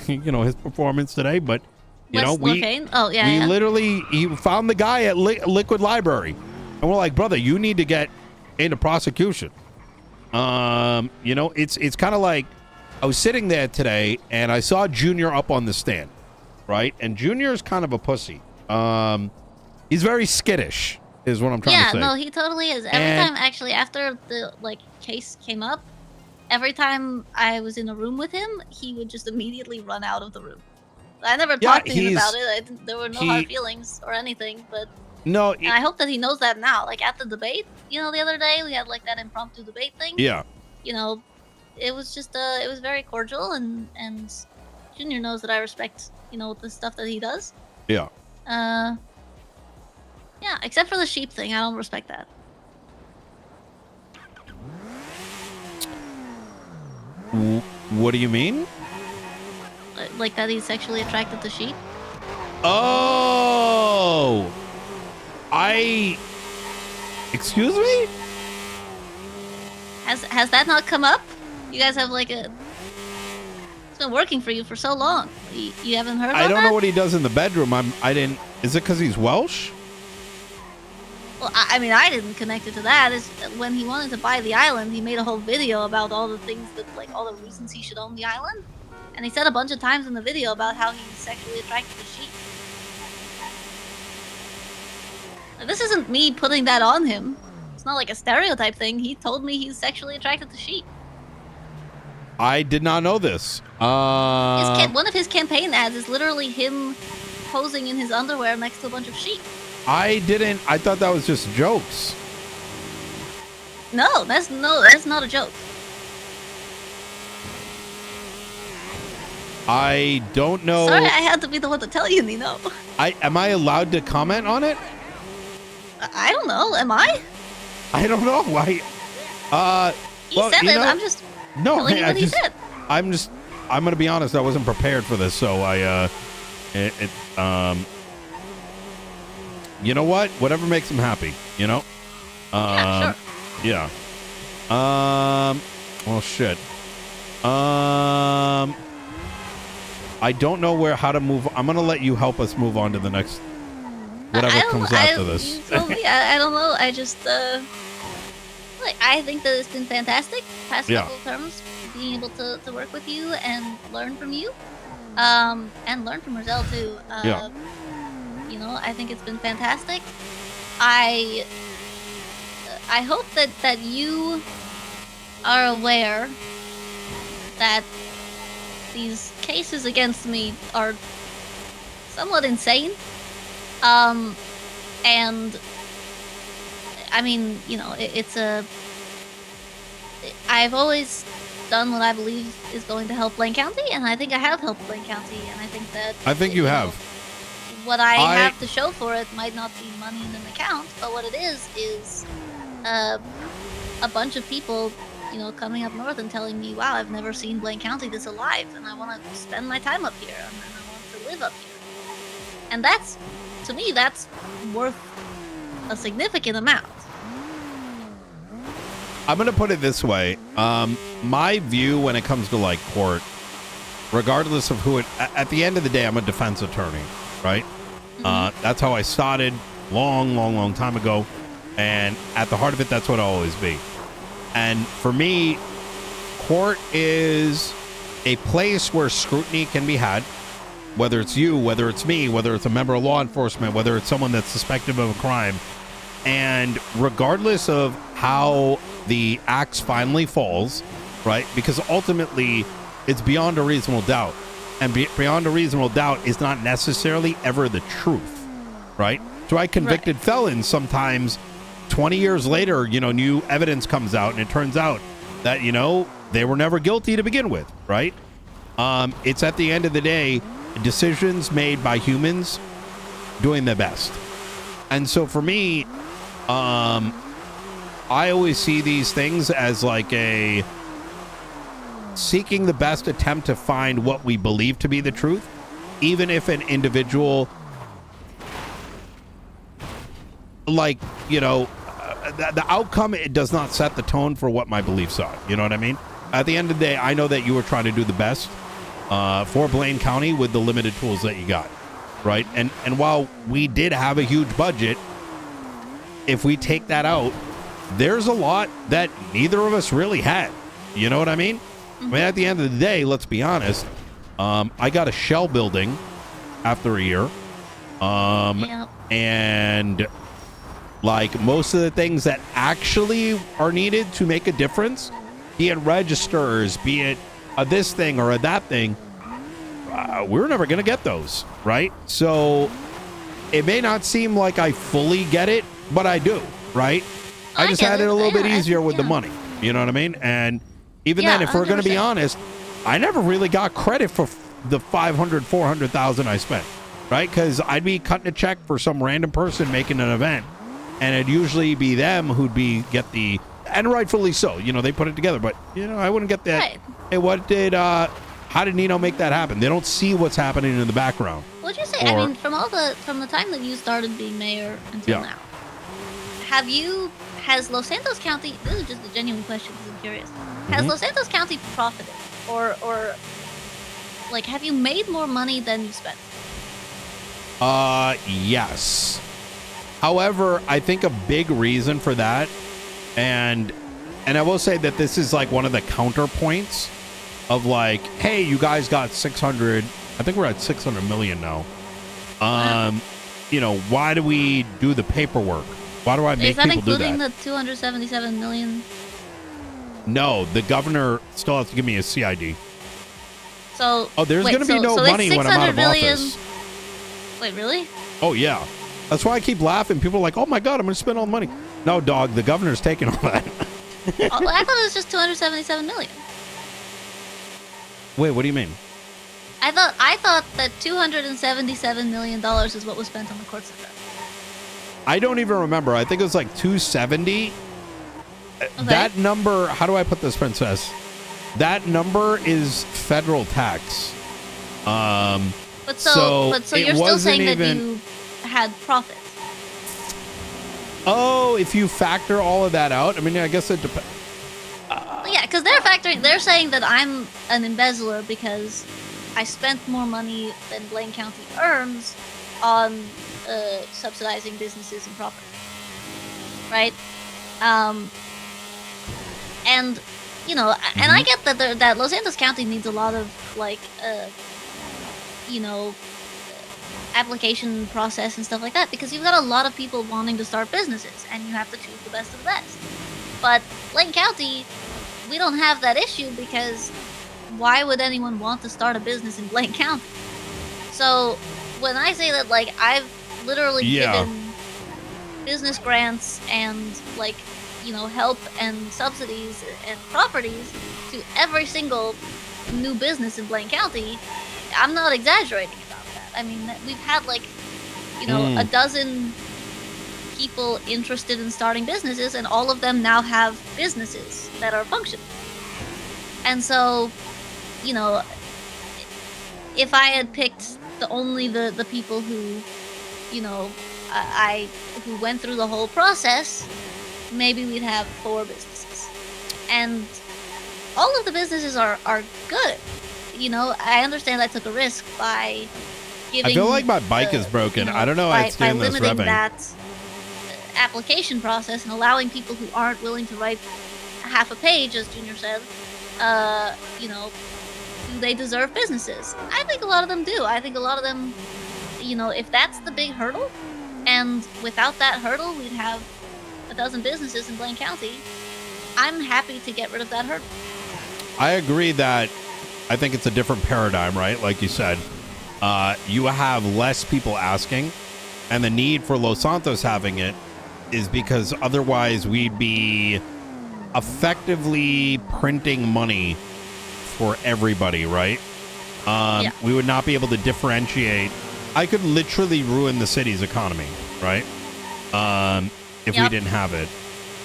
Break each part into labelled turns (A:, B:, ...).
A: his performance today, but we literally he found the guy at Liquid Library, and we're like, brother, you need to get into prosecution. It's kind of like I was sitting there today and I saw Junior up on the stand, right? And Junior is kind of a pussy. He's very skittish, is what I'm trying to say.
B: Yeah, no, he totally is. Every time, actually, after the case came up, every time I was in a room with him, he would just immediately run out of the room. I never talked to him about it. There were no hard feelings or anything, but
A: no.
B: And I hope that he knows that now. Like at the debate, the other day we had that impromptu debate thing.
A: Yeah.
B: It was just it was very cordial, and Junior knows that I respect the stuff that he does.
A: Yeah.
B: Yeah, except for the sheep thing, I don't respect that.
A: What do you mean?
B: Like that he's sexually attracted to sheep?
A: Oh! Excuse me?
B: Has that not come up? You guys have it's been working for you for so long. You haven't heard about that?
A: I don't know what he does in the bedroom. Is it because he's Welsh?
B: Well, I mean, I didn't connect it to that. When he wanted to buy the island, he made a whole video about all the things that, all the reasons he should own the island. And he said a bunch of times in the video about how he's sexually attracted to sheep. Now, this isn't me putting that on him. It's not like a stereotype thing. He told me he's sexually attracted to sheep.
A: I did not know this.
B: One of his campaign ads is literally him posing in his underwear next to a bunch of sheep.
A: I thought that was just jokes.
B: No, that's not a joke.
A: I don't know.
B: Sorry, I had to be the one to tell you, Nino.
A: Am I allowed to comment on it?
B: I don't know. Am I?
A: I don't know.
B: He said it. I'm just telling you what he said.
A: I'm gonna be honest. I wasn't prepared for this, so you know what? Whatever makes him happy,
B: Yeah, sure.
A: Yeah. Well, shit. I don't know how to move. I'm gonna let you help us move on to the next whatever comes after this.
B: I don't know. I just I think that it's been fantastic past couple of terms, being able to work with you and learn from you, and learn from Roselle too. I think it's been fantastic. I hope that you are aware that these cases against me are somewhat insane. And I mean, I've always done what I believe is going to help Blaine County, and I think I have helped Blaine County, and I think that
A: you have.
B: What I have to show for it might not be money in an account, but what it is a bunch of people, coming up north and telling me, wow, I've never seen Blaine County this alive, and I want to spend my time up here, and I want to live up here. And to me, that's worth a significant amount.
A: I'm going to put it this way. My view when it comes to court, regardless of who at the end of the day, I'm a defense attorney, right? Mm-hmm. That's how I started long time ago. And at the heart of it, that's what I'll always be. And for me, court is a place where scrutiny can be had, whether it's you, whether it's me, whether it's a member of law enforcement, whether it's someone that's suspected of a crime. And regardless of how the axe finally falls, right? Because ultimately, it's beyond a reasonable doubt. And beyond a reasonable doubt is not necessarily ever the truth, right? So I convicted felons sometimes 20 years later, new evidence comes out and it turns out that, they were never guilty to begin with, right? It's at the end of the day, decisions made by humans doing their best. And so for me, I always see these things as a seeking the best attempt to find what we believe to be the truth, even if an individual the outcome, it does not set the tone for what my beliefs are. You know what I mean? At the end of the day, I know that you were trying to do the best. for Blaine County with the limited tools that you got, right? And while we did have a huge budget, if we take that out, there's a lot that neither of us really had. You know what I mean? I mean, at the end of the day, let's be honest. I got a shell building after a year. And like most of the things that actually are needed to make a difference, be it registers, be it this thing or that thing, we're never going to get those, right? So it may not seem like I fully get it, but I do, right? I just had it a little bit easier with the money. You know what I mean? And even then, if we're going to be honest, I never really got credit for the 500, 400,000 I spent, right? Because I'd be cutting a check for some random person making an event, and it'd usually be them who'd get the, and rightfully so, you know, they put it together, but you know, I wouldn't get that. Right. Hey, how did Nino make that happen? They don't see what's happening in the background.
B: What'd you say? I mean, from the time that you started being mayor until now, has Los Santos County, this is just a genuine question because I'm curious, has Los Santos County profited or like, have you made more money than you spent?
A: Yes. However, I think a big reason for that, and I will say that this is like one of the counterpoints of like, hey, you guys got 600, I think we're at 600 million now. You know, why do we do the paperwork? Why do I make people do that? Is that including
B: the 277 million?
A: No, the governor still has to give me a CID.
B: So,
A: there's going to be no money when I'm out of office.
B: Wait, really?
A: Oh, yeah. That's why I keep laughing. People are like, oh, my God, I'm going to spend all the money. No, dog, the governor's taking all that.
B: I thought it was just 277 million.
A: Wait, what do you mean?
B: I thought that $277 million is what was spent on the court system.
A: I don't even remember. I think it was like 270. Okay. That number, how do I put this, Princess? That number is federal tax.
B: So you're still saying that you had profit.
A: Oh, if you factor all of that out, I mean, I guess it depends.
B: Yeah, because they're saying that I'm an embezzler because I spent more money than Blaine County earns on subsidizing businesses and property, right? And you know, and I get that Los Santos County needs a lot of like, you know, application process and stuff like that because you've got a lot of people wanting to start businesses and you have to choose the best of the best. But Blaine County, we don't have that issue because why would anyone want to start a business in Blaine County? So when I say that, like, I've literally given business grants and, like, you know, help and subsidies and properties to every single new business in Blaine County, I'm not exaggerating about that. I mean, we've had, like, you know, a dozen people interested in starting businesses, and all of them now have businesses that are functioning. And so, you know, if I had picked only the people who, you know, who went through the whole process, maybe we'd have 4 businesses. And all of the businesses are good. You know, I understand I took a risk by giving...
A: I feel like my bike is broken. You know, I don't know how it's doing this revving. By limiting that application process and allowing people who aren't willing to write half a page, as Junior said, you know, do they deserve businesses? I think a lot of them do. I think a lot of them, you know, if that's the big hurdle, and without that hurdle, we'd have a dozen businesses in Blaine County, I'm happy to get rid of that hurdle. I agree that I think it's a different paradigm, right? Like you said, you have less people asking, and the need for Los Santos having it is because otherwise we'd be effectively printing money for everybody, right? We would not be able to differentiate. I could literally ruin the city's economy, right? If we didn't have it.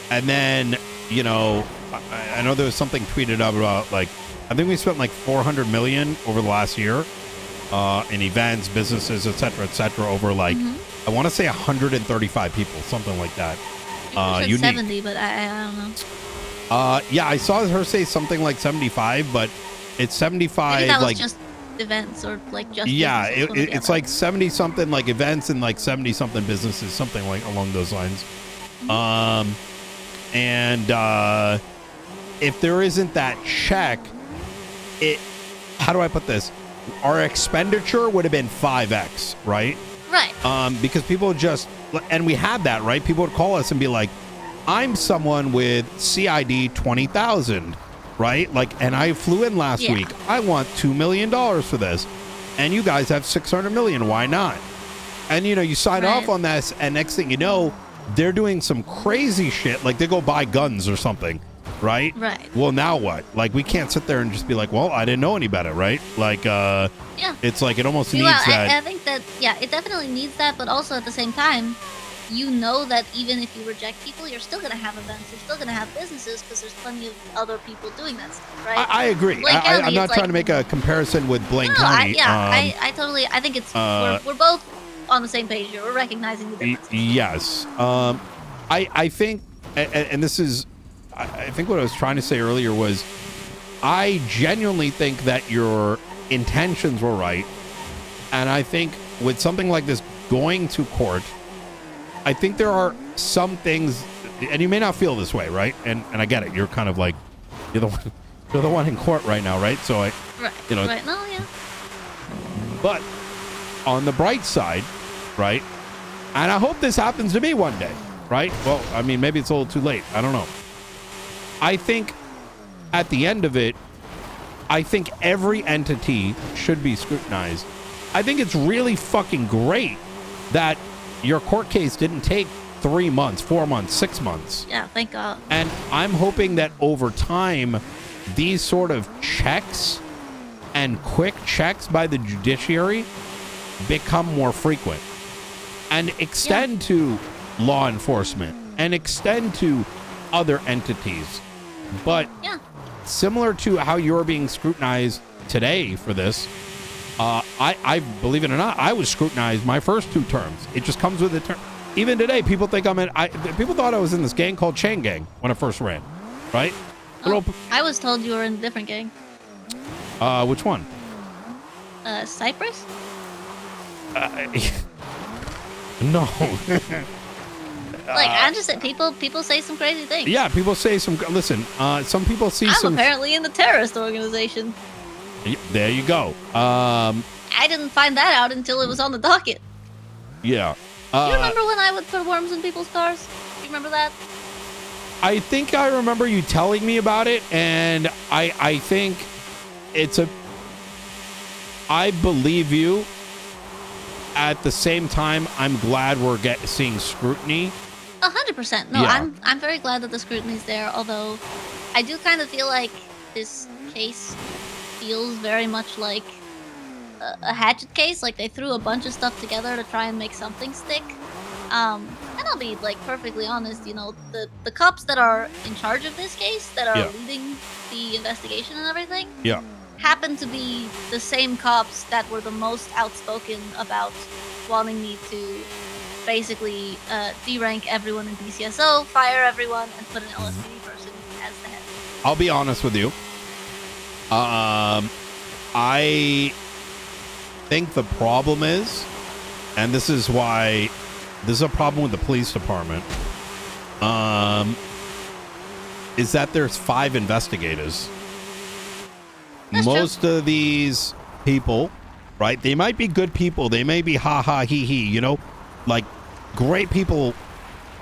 A: And then, you know, I know there was something tweeted up about, like, I think we spent like 400 million over the last year in events, businesses, et cetera, over like, I want to say 135 people, something like that.
B: You said 70, but I don't know.
A: Yeah, I saw her say something like 75, but it's 75.
B: Maybe that was
A: like
B: just events or like just
A: Yeah,
B: businesses put
A: it's
B: together.
A: like 70 something like events and like 70 something businesses, something like along those lines. And if there isn't that check, how do I put this? Our expenditure would have been 5x, right?
B: Right.
A: Because people just, and we had that, right? People would call us and be like, I'm someone with CID 20,000, right? Like, and I flew in last week. I want $2 million for this. And you guys have 600 million. Why not? And, you know, you sign off on this, and next thing you know, they're doing some crazy shit. Like, they go buy guns or something, right?
B: Right.
A: Well, now what? Like, we can't sit there and just be like, well, I didn't know any better, right? Like,
B: yeah.
A: It's like it almost needs
B: well,
A: that.
B: I think that, yeah, it definitely needs that, but also at the same time, you know that even if you reject people, you're still going to have events, you're still going to have businesses, because there's plenty of other people doing that stuff, right?
A: I agree. I'm not trying to make a comparison with Blaine County.
B: I totally, I think it's, we're both on the same page here. We're recognizing the differences.
A: Yes. I think, and this is, I think what I was trying to say earlier was, I genuinely think that your intentions were right. And I think with something like this going to court, I think there are some things, and you may not feel this way, right? And I get it. You're kind of like, you're the one in court right now, right? So you know.
B: Right. No, yeah.
A: But on the bright side, right? And I hope this happens to me one day, right? Well, I mean, maybe it's a little too late. I don't know. I think at the end of it, I think every entity should be scrutinized. I think it's really fucking great that your court case didn't take 3 months, 4 months, 6 months.
B: Yeah, thank God.
A: And I'm hoping that over time, these sort of checks and quick checks by the judiciary become more frequent and extend to law enforcement and extend to other entities. But similar to how you're being scrutinized today for this, I believe it or not, I was scrutinized my first 2 terms. It just comes with the term. Even today, people think people thought I was in this gang called Chain Gang when I first ran, right?
B: I was told you were in a different gang.
A: Which one?
B: Cypress?
A: No.
B: Like, I'm just saying, people say some crazy things.
A: Yeah, people say some. Listen, some people see
B: I'm apparently in the terrorist organization.
A: There you go.
B: I didn't find that out until it was on the docket.
A: Yeah.
B: Do you remember when I would put worms in people's cars? Do you remember that?
A: I think I remember you telling me about it, and I think it's I believe you. At the same time, I'm glad we're seeing scrutiny.
B: 100%. No,
A: Yeah.
B: I'm very glad that the scrutiny's there, although I do kind of feel like this case feels very much like a hatchet case. Like they threw a bunch of stuff together to try and make something stick. And I'll be like perfectly honest, you know, the cops that are in charge of this case, that are leading the investigation and everything, happen to be the same cops that were the most outspoken about wanting me to basically derank everyone in DCSO, fire everyone, and put an LSPD person as the head.
A: I'll be honest with you. I think the problem is, and this is why this is a problem with the police department, is that there's 5 investigators. Most of these people, right? They might be good people. They may be ha ha he he, you know, like great people,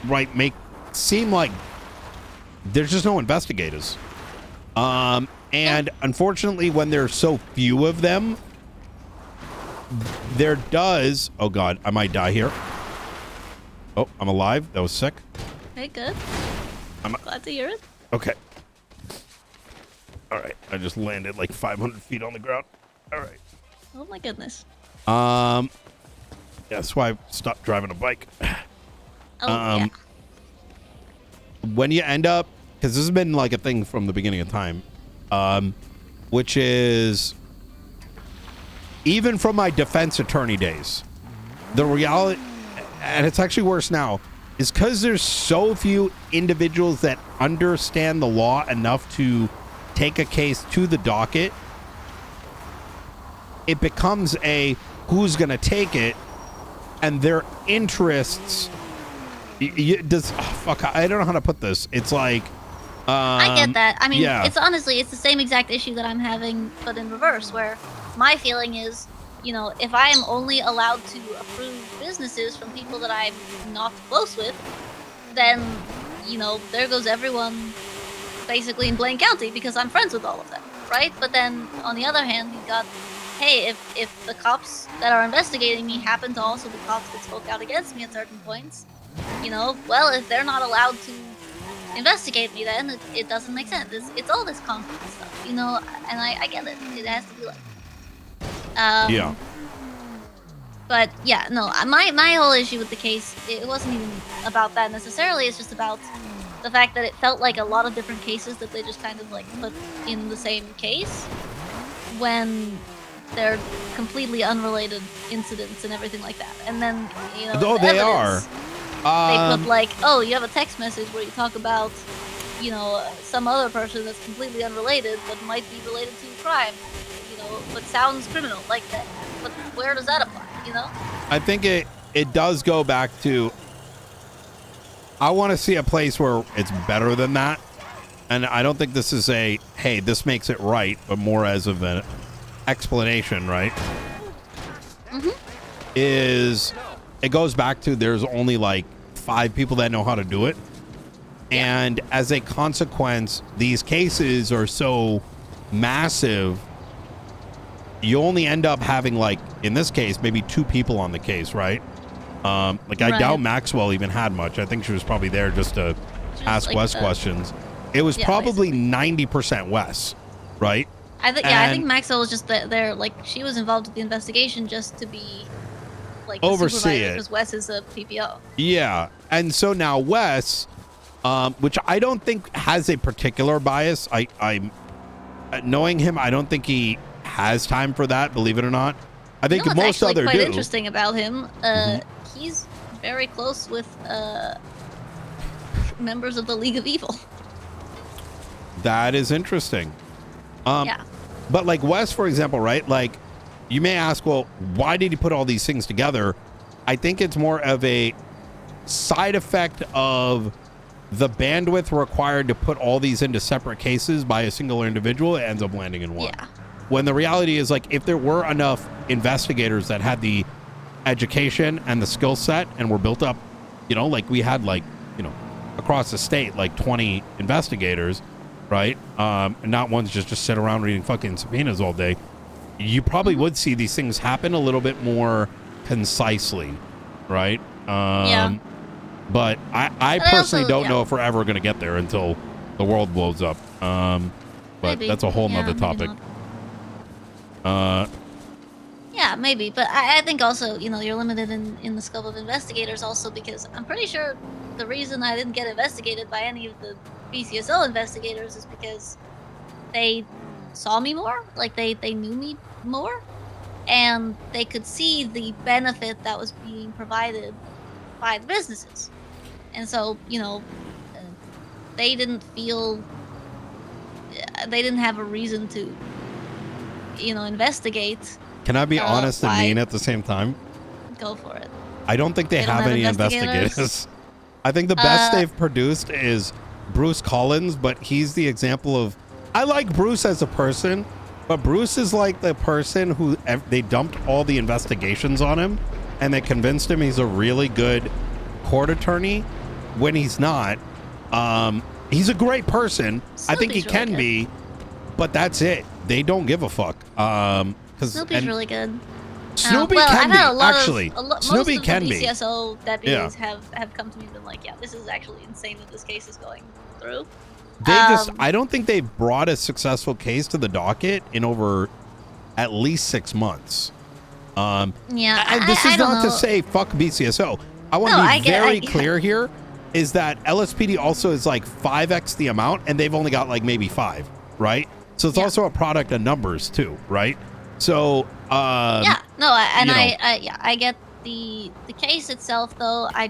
A: right? Make seem like there's just no investigators. And unfortunately, when there's so few of them, there does. Oh God, I might die here. Oh, I'm alive. That was sick.
B: Okay, good. I'm glad to hear it.
A: Okay. All right, I just landed like 500 feet on the ground. All right.
B: Oh my goodness.
A: Yeah, that's why I stopped driving a bike.
B: Yeah.
A: When you end up, because this has been like a thing from the beginning of time, which is even from my defense attorney days, the reality, and it's actually worse now, is because there's so few individuals that understand the law enough to take a case to the docket. it becomes a who's going to take it, and their interests. I don't know how to put this. It's like.
B: I get that. I mean,
A: yeah.
B: it's honestly, it's the same exact issue that I'm having, but in reverse, where my feeling is, you know, if I am only allowed to approve businesses from people that I'm not close with, then, you know, there goes everyone basically in Blaine County because I'm friends with all of them, right? But then, on the other hand, you've got, hey, if the cops that are investigating me happen to also the cops that spoke out against me at certain points, you know, well, if they're not allowed to investigate me, then it doesn't make sense. It's all this conflict stuff, you know, and I get it. It has to be like
A: yeah.
B: But yeah, no, my whole issue with the case, it wasn't even about that necessarily. It's just about the fact that it felt like a lot of different cases that they just kind of like put in the same case when they're completely unrelated incidents and everything like that. And then, you know,
A: Oh, they are.
B: They put like, oh, you have a text message where you talk about, you know, some other person that's completely unrelated but might be related to a crime, you know, but sounds criminal. Like that. But where does that apply, you know?
A: I think it does go back to, I want to see a place where it's better than that. And I don't think this is a, hey, this makes it right, but more as of an explanation, right?
B: Mm-hmm.
A: It goes back to there's only like 5 people that know how to do it. And as a consequence, these cases are so massive, you only end up having, like, in this case, maybe 2 people on the case, right? I doubt Maxwell even had much. I think she was probably there just to ask like Wes questions. It was probably 90% Wes, right?
B: I think Maxwell was just there, like, she was involved with the investigation just to be like
A: oversee it
B: because Wes is a PPO.
A: Yeah, and so now Wes, which I don't think has a particular bias. I'm knowing him, I don't think he has time for that. Believe it or not, I think most other do.
B: Quite interesting about him. He's very close with members of the League of Evil.
A: That is interesting.
B: Yeah.
A: But like Wes, for example, right? Like, you may ask, well, why did he put all these things together? I think it's more of a side effect of the bandwidth required to put all these into separate cases by a single individual. It ends up landing in one.
B: Yeah.
A: When the reality is, like, if there were enough investigators that had the education and the skill set and were built up, you know, like we had, like, you know, across the state, like 20 investigators, right? And not ones just sit around reading fucking subpoenas all day. You probably would see these things happen a little bit more concisely, right?
B: Yeah.
A: But I personally don't know if we're ever going to get there until the world blows up. But maybe. That's a whole nother topic.
B: Yeah, maybe. But I think also, you know, you're limited in the scope of investigators also because I'm pretty sure the reason I didn't get investigated by any of the BCSO investigators is because they saw me more, like they knew me more, and they could see the benefit that was being provided by the businesses. And so, you know, they didn't have a reason to, you know, investigate.
A: Can I be honest and mean at the same time?
B: Go for it.
A: I don't think they have any investigators. I think the best they've produced is Bruce Collins, but he's the example of, I like Bruce as a person, but Bruce is like the person who they dumped all the investigations on him and they convinced him he's a really good court attorney when he's not. He's a great person. I think he can be, but that's it. They don't give a fuck.
B: Snoopy's really good.
A: Snoopy can be, actually. Snoopy can be.
B: Most of the BCSO deputies have come to me and been like, yeah, this is actually insane that this case is going through.
A: I don't think they've brought a successful case to the docket in over at least 6 months.
B: Yeah,
A: and this is not to say fuck BCSO. I want to be very clear here, is that LSPD also is like 5x the amount, and they've only got like maybe 5, right? So it's also a product of numbers too, right? So
B: I get the case itself though. I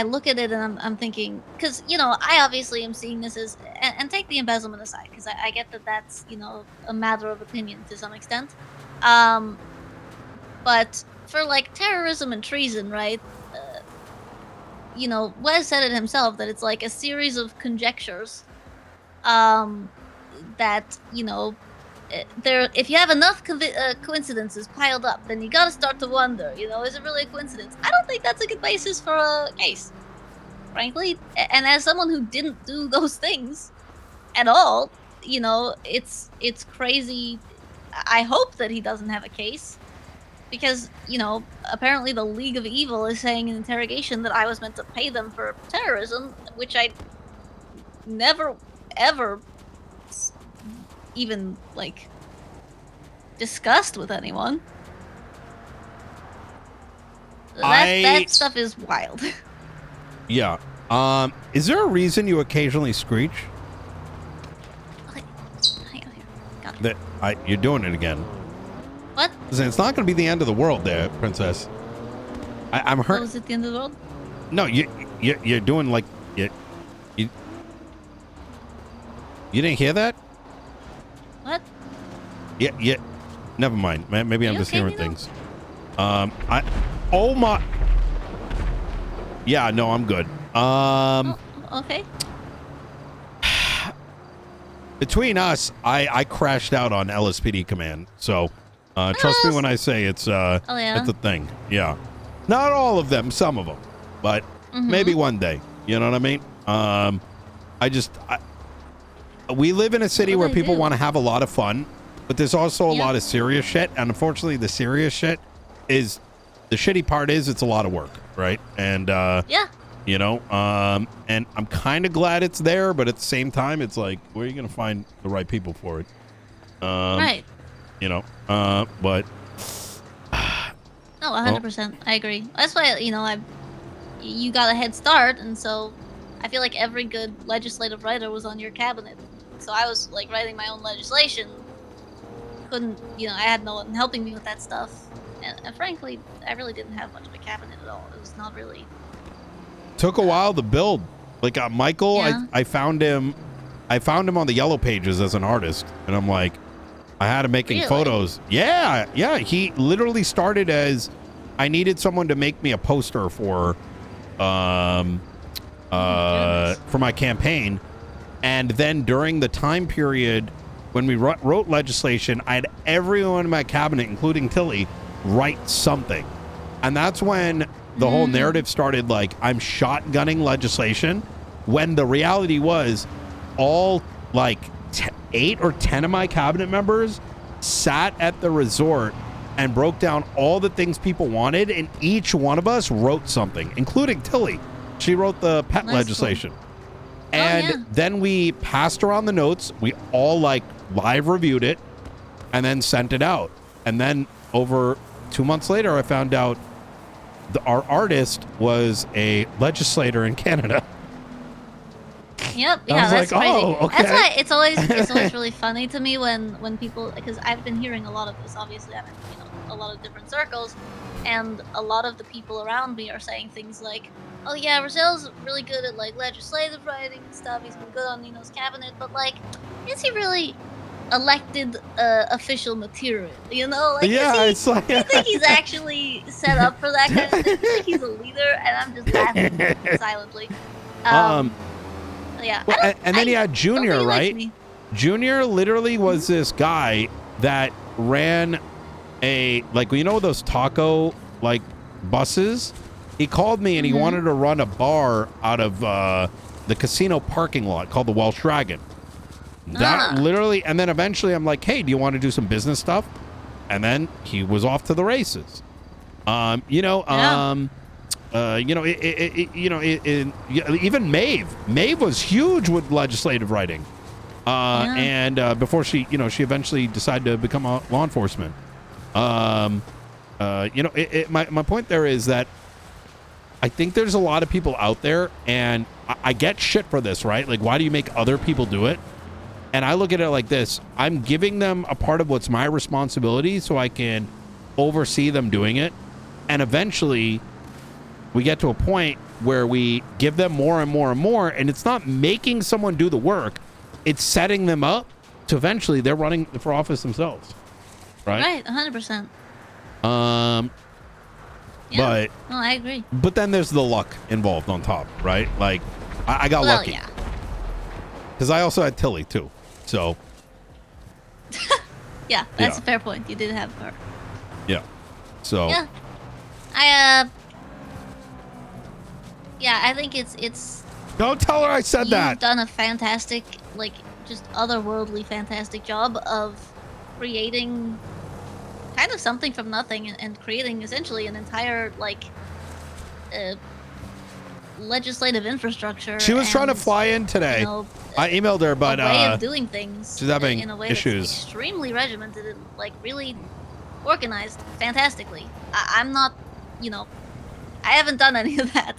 B: look at it and I'm thinking, because, you know, I obviously am seeing this as, and and take the embezzlement aside, because I get that that's, you know, a matter of opinion to some extent. But for like terrorism and treason, right? You know, Wes said it himself that it's like a series of conjectures. That, you know, there, if you have enough coincidences piled up, then you gotta start to wonder, you know, is it really a coincidence? I don't think that's a good basis for a case, frankly. And as someone who didn't do those things at all, you know, it's crazy. I hope that he doesn't have a case, because, you know, apparently the League of Evil is saying in interrogation that I was meant to pay them for terrorism, which I never ever even like discussed with anyone. That stuff is wild.
A: Yeah. Is there a reason you occasionally screech?
B: Okay. Hang on here. Got it.
A: You're doing it again.
B: What?
A: Listen, it's not going to be the end of the world there, Princess. I'm hurt.
B: Oh, is it the end of the world?
A: No, you're doing like you didn't hear that?
B: What?
A: Yeah. Never mind. Maybe I'm just hearing things. Oh my. Yeah, no, I'm good.
B: Okay.
A: Between us, I crashed out on LSPD command. So, trust me when I say it's
B: Oh, yeah?
A: it's a thing. Yeah. Not all of them, some of them. But maybe one day. You know what I mean? We live in a city where people want to have a lot of fun, but there's also a lot of serious shit. And unfortunately, the serious shit is, the shitty part is it's a lot of work, right? And, you know, and I'm kind of glad it's there, but at the same time, it's like, where are you going to find the right people for it?
B: Right.
A: You know, but.
B: No, 100%. I agree. That's why, you know, you got a head start, and so I feel like every good legislative writer was on your cabinet. So I was like writing my own legislation. Couldn't, you know, I had no one helping me with that stuff. And frankly, I really didn't have much of a cabinet at all. It was not really.
A: Took a while to build. Like Michael,
B: Yeah.
A: I found him on the Yellow Pages as an artist, and I'm like, I had him making photos. Yeah. He literally started as, I needed someone to make me a poster for my campaign. And then during the time period when we wrote legislation, I had everyone in my cabinet, including Tilly, write something. And that's when the whole narrative started, like, I'm shotgunning legislation, when the reality was all like 8 or 10 of my cabinet members sat at the resort and broke down all the things people wanted, and each one of us wrote something, including Tilly. She wrote the pet legislation.
B: Cool.
A: And then we passed around the notes. We all like live reviewed it and then sent it out. And then over 2 months later, I found out our artist was a legislator in Canada.
B: Yep.
A: I
B: Yeah,
A: was
B: that's
A: like,
B: crazy.
A: oh, okay.
B: That's why it's always really funny to me when people, because I've been hearing a lot of this. Obviously, I'm in, you know, a lot of different circles, and a lot of the people around me are saying things like, "Oh yeah, Roselle's really good at like legislative writing and stuff. He's been good on Nino's cabinet, but like, is he really elected official material? You know, like,
A: it's like,
B: do you think he's actually set up for that kind of thing? Do you think he's a leader?" And I'm just laughing silently. Yeah.
A: Well, and then you had Junior, right?
B: Me.
A: Junior literally was this guy that ran a, like, you know, those taco like buses. He called me and he wanted to run a bar out of the casino parking lot called the Welsh Dragon. That literally, and then eventually I'm like, hey, do you want to do some business stuff? And then he was off to the races. Even Maeve was huge with legislative writing. And before she eventually decided to become a law enforcement. My point there is that I think there's a lot of people out there, and I get shit for this, right? Like, why do you make other people do it? And I look at it like this. I'm giving them a part of what's my responsibility so I can oversee them doing it. And eventually we get to a point where we give them more and more and more, and it's not making someone do the work. it's setting them up to eventually they're running for office themselves, right?
B: Right, 100%. Yeah.
A: But
B: no, I agree.
A: But then there's the luck involved on top, right? Like I got lucky.
B: Yeah.
A: Because I also had Tilly too, so.
B: Yeah, that's a fair point. You did have her.
A: Yeah. So.
B: Yeah. I think it's.
A: Don't tell her I said that.
B: You've done a fantastic, like, just otherworldly fantastic job of creating kind of something from nothing and creating essentially an entire, like, legislative infrastructure.
A: She was trying to fly in today.
B: You know,
A: I emailed her, but
B: a way of doing things
A: she's having
B: in a way
A: issues.
B: That's extremely regimented and, like, really organized fantastically. I'm not, I haven't done any of that.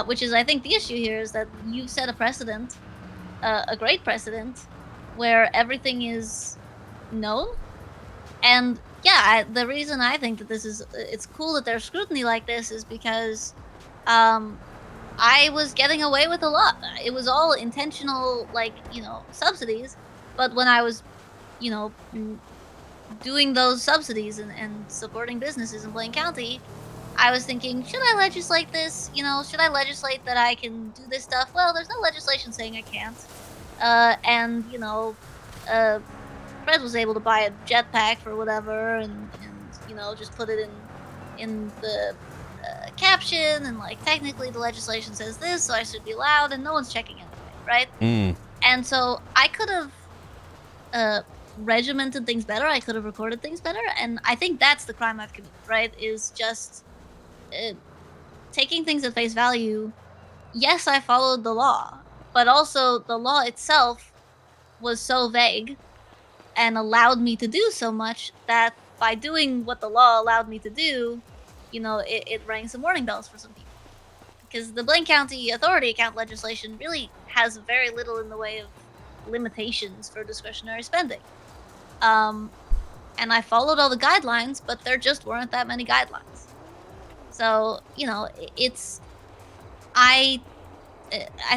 B: Which is, I think, the issue here is that you've set a precedent, a great precedent, where everything is known. And yeah, the reason I think that it's cool that there's scrutiny like this is because I was getting away with a lot. It was all intentional, like, subsidies. But when I was, doing those subsidies and supporting businesses in Blaine County, I was thinking, should I legislate this? Should I legislate that I can do this stuff? Well, there's no legislation saying I can't. Fred was able to buy a jetpack for whatever and just put it in the caption, and, like, technically the legislation says this, so I should be allowed, and no one's checking it, right? And so I could have regimented things better. I could have recorded things better, and I think that's the crime I've committed, right? Is just taking things at face value. Yes, I followed the law, but also the law itself was so vague and allowed me to do so much that by doing what the law allowed me to do, it rang some warning bells for some people. Because the Blaine County Authority Account legislation really has very little in the way of limitations for discretionary spending. And I followed all the guidelines, but there just weren't that many guidelines. So, I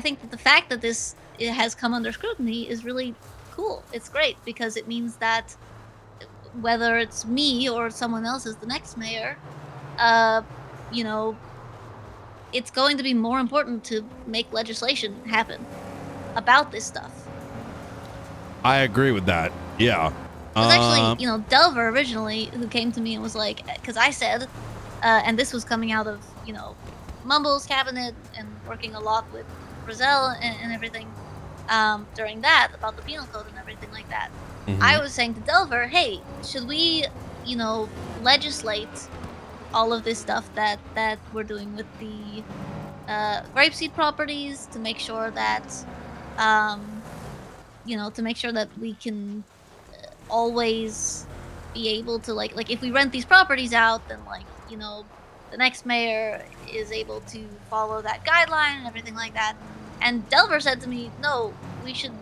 B: think that the fact that it has come under scrutiny is really cool. It's great because it means that whether it's me or someone else as the next mayor, it's going to be more important to make legislation happen about this stuff.
A: I agree with that. Yeah.
B: It was actually, Delver originally who came to me and was like, because I said, and this was coming out of, Mumble's cabinet and working a lot with Brazil and everything during that, about the penal code and everything like that.
A: Mm-hmm.
B: I was saying to Delver, hey, should we, legislate all of this stuff that we're doing with the grapeseed properties to make sure that, to make sure that we can always be able to, like if we rent these properties out, then, like, the next mayor is able to follow that guideline and everything like that. And Delver said to me, no, we should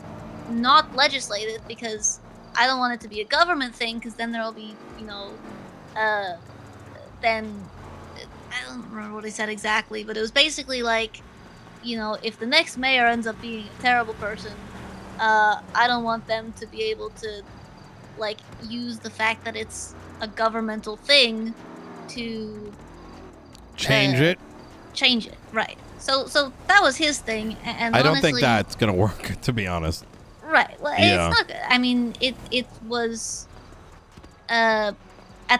B: not legislate it because I don't want it to be a government thing, because then there'll be, then I don't remember what he said exactly, but it was basically like, if the next mayor ends up being a terrible person, I don't want them to be able to, like, use the fact that it's a governmental thing to
A: change it,
B: right? So that was his thing, and
A: I don't
B: honestly,
A: think that's gonna work, to be honest.
B: Right. Well,
A: Yeah.
B: it's not good. I mean, it was. At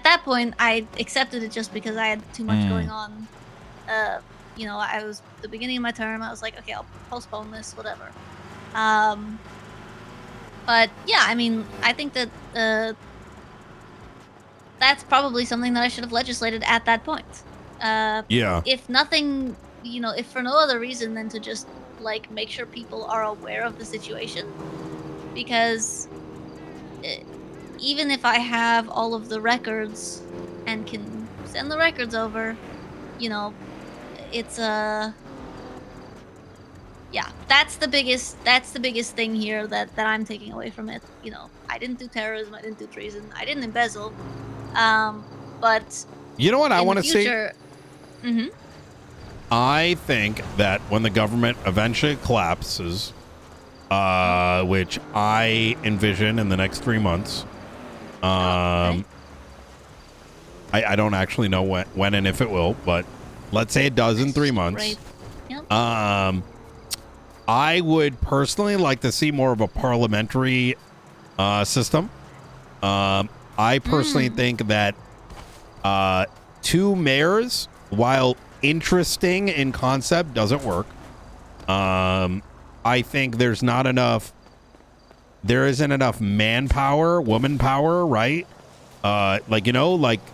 B: that point, I accepted it just because I had too much going on. I was the beginning of my term. I was like, okay, I'll postpone this, whatever. But yeah, I mean, I think that that's probably something that I should have legislated at that point.
A: Yeah.
B: If nothing, if for no other reason than to just, like, make sure people are aware of the situation. Because even if I have all of the records and can send the records over, it's yeah, that's the biggest thing here that I'm taking away from it. I didn't do terrorism, I didn't do treason, I didn't embezzle. But
A: you know what I want to see?
B: Mm-hmm.
A: I think that when the government eventually collapses, which I envision in the next 3 months.
B: Okay.
A: I don't actually know when and if it will, but let's say it does in 3 months.
B: Great. Yep.
A: I would personally like to see more of a parliamentary system. I personally think that 2 mayors, while interesting in concept, doesn't work. I think there isn't enough manpower, woman power, right? Like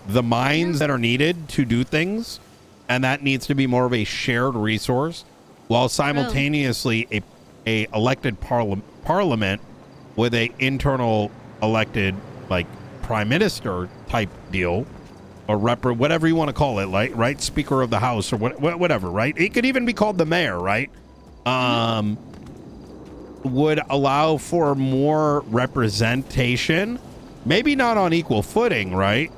A: the minds that are needed to do things, and that needs to be more of a shared resource, while simultaneously a elected parliament with a internal elected like prime minister type deal, or whatever you want to call it, like right, Speaker of the House or whatever, right? It could even be called the mayor, right? Would allow for more representation, maybe not on equal footing, right?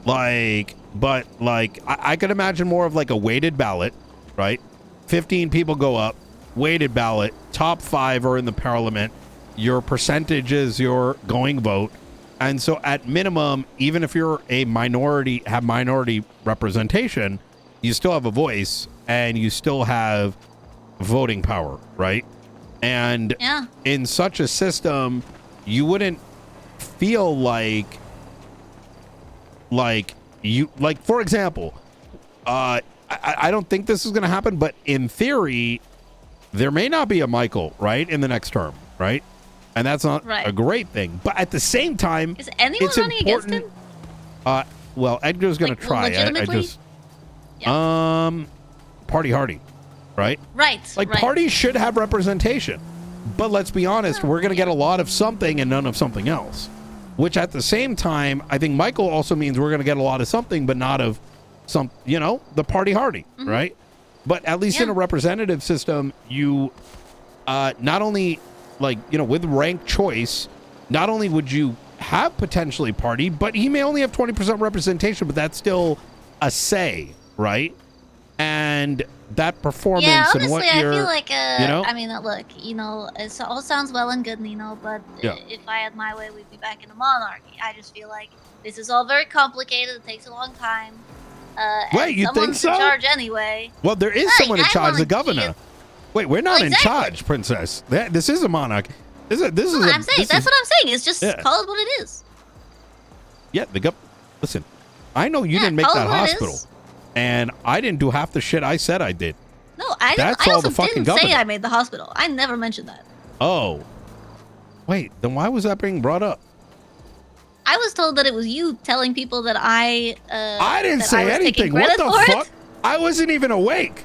A: But I could imagine more of like a weighted ballot, right? 15 people go up, weighted ballot, top 5 are in the parliament, your percentage is your going vote. And so at minimum, even if you're a minority, have minority representation, you still have a voice and you still have voting power, right? And in such a system, you wouldn't feel like for example, I don't think this is going to happen, but in theory, there may not be a Michael, right, in the next term, right? And that's not a great thing. But at the same time,
B: is anyone
A: it's
B: running
A: important.
B: Against him?
A: Well, Edgar's going to try. I just party hardy, right?
B: Right.
A: Like parties should have representation, but let's be honest, we're going to get a lot of something and none of something else. Which at the same time, I think Michael also means we're going to get a lot of something, but not of some, the party hardy, right? But at least in a representative system, you not only with ranked choice, not only would you have potentially party, but he may only have 20% representation, but that's still a say, right? And that performance
B: honestly,
A: and what you're,
B: I feel like, I mean, look, it all sounds well and good, Nino, but if I had my way, we'd be back in a monarchy. I just feel like this is all very complicated. It takes a long time.
A: Wait, you think so?
B: In charge anyway.
A: Well, there is someone in charge, the governor. Wait, we're not in charge, princess. This is a monarch. That's what I'm
B: saying. It's just call it what it is.
A: Yeah, listen, I know you didn't make that hospital. And I didn't do half the shit I said I did.
B: No, I also didn't say I made the hospital. I never mentioned that.
A: Oh. Wait, then why was that being brought up?
B: I was told that it was you telling people that I
A: didn't say anything. What the fuck? I wasn't even awake.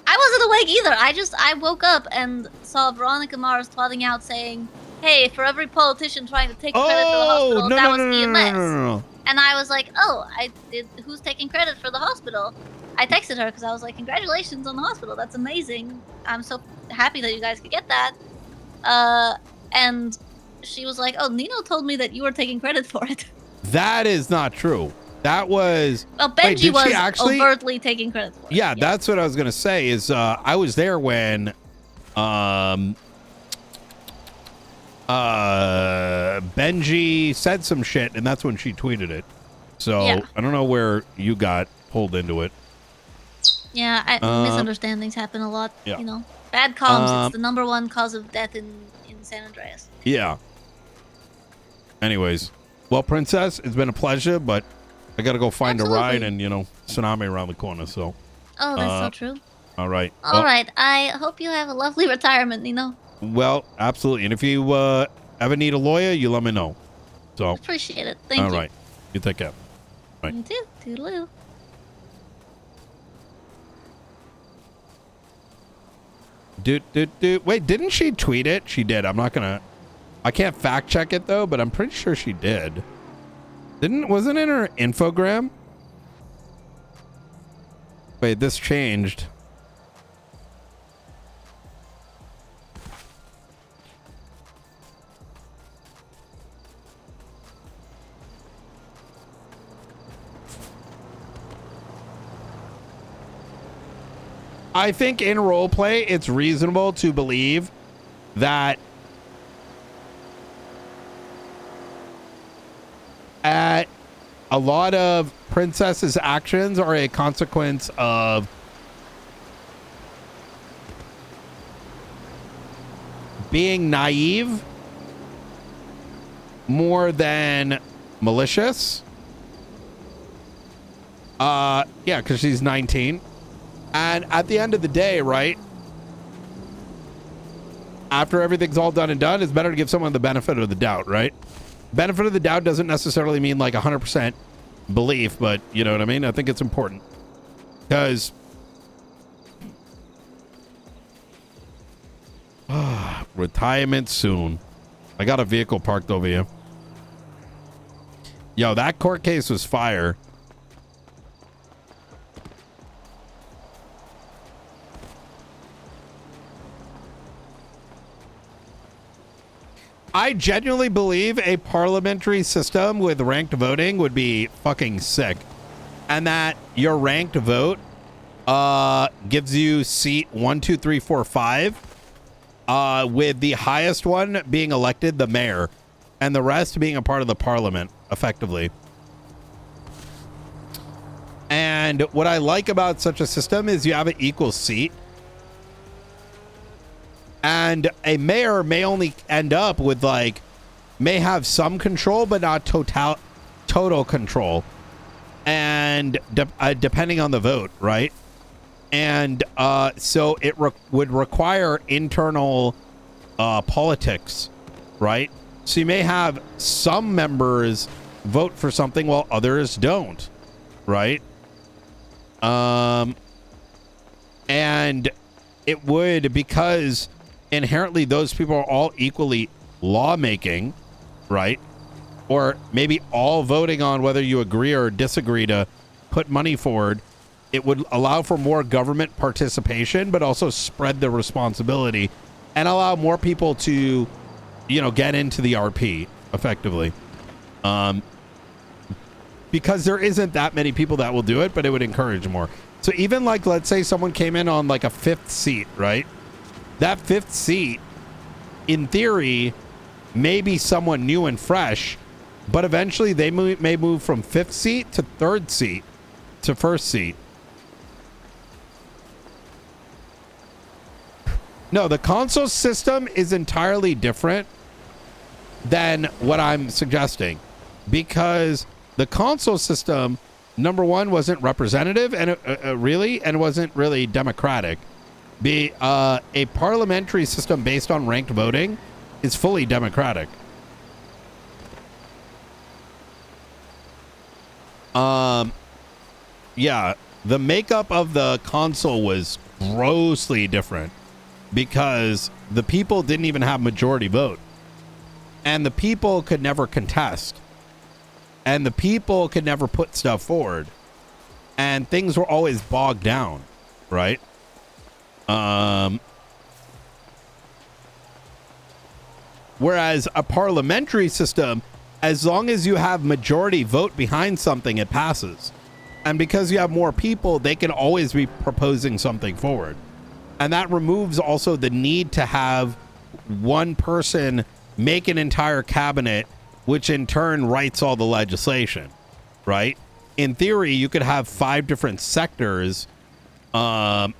B: I wasn't awake either. I woke up and saw Veronica Mars twatting out saying, hey, for every politician trying to take credit for the hospital, that was EMS.
A: No.
B: And I was like, who's taking credit for the hospital? I texted her because I was like, congratulations on the hospital. That's amazing. I'm so happy that you guys could get that. And she was like, oh, Nino told me that you were taking credit for it.
A: That is not true. That was...
B: Well, Benji was overtly taking credit for it.
A: Yeah, that's what I was going to say is I was there when... Benji said some shit, and that's when she tweeted it. So I don't know where you got pulled into it.
B: Yeah, misunderstandings happen a lot. Yeah. Bad comms. It's the #1 cause of death in San Andreas.
A: Yeah. Anyways, well, princess, it's been a pleasure, but I gotta go find a ride and tsunami around the corner. So.
B: Oh, that's so true.
A: All right.
B: All right. I hope you have a lovely retirement, Nino.
A: Well, absolutely. And if you ever need a lawyer, you let me know. So
B: appreciate it. Thank you.
A: All right. You take care. Right.
B: You too. Toodaloo.
A: Wait, didn't she tweet it? She did. I can't fact check it though, but I'm pretty sure she did. Wasn't it in her infogram? Wait, this changed. I think in roleplay, it's reasonable to believe that a lot of princesses' actions are a consequence of being naive more than malicious. Yeah, because she's 19. And at the end of the day, right, after everything's all done and done, it's better to give someone the benefit of the doubt, right? Benefit of the doubt doesn't necessarily mean like 100% belief, but you know what I mean? I think it's important because retirement soon. I got a vehicle parked over here. Yo, that court case was fire. I genuinely believe a parliamentary system with ranked voting would be fucking sick. And that your ranked vote gives you seat 1, 2, 3, 4, 5, with the highest one being elected the mayor and the rest being a part of the parliament effectively. And what I like about such a system is you have an equal seat. And a mayor may only end up with like, may have some control, but not total control. And depending on the vote, right? And so it would require internal politics, right? So you may have some members vote for something while others don't, right? And it would, because inherently those people are all equally lawmaking, right? Or maybe all voting on whether you agree or disagree to put money forward. It would allow for more government participation, but also spread the responsibility and allow more people to, you know, get into the RP effectively. Because there isn't that many people that will do it, but it would encourage more. So even like, let's say someone came in on like a 5th seat, right? That 5th seat, in theory, may be someone new and fresh, but eventually they may move from 5th seat to 3rd seat to 1st seat. No, the console system is entirely different than what I'm suggesting, because the console system, number one, wasn't representative and really, and wasn't really democratic. A parliamentary system based on ranked voting is fully democratic. Yeah, the makeup of the console was grossly different because the people didn't even have majority vote, and the people could never contest, and the people could never put stuff forward, and things were always bogged down, right? Whereas a parliamentary system, as long as you have majority vote behind something, it passes. And because you have more people, they can always be proposing something forward. And that removes also the need to have one person make an entire cabinet, which in turn writes all the legislation, right? In theory, you could have 5 different sectors, like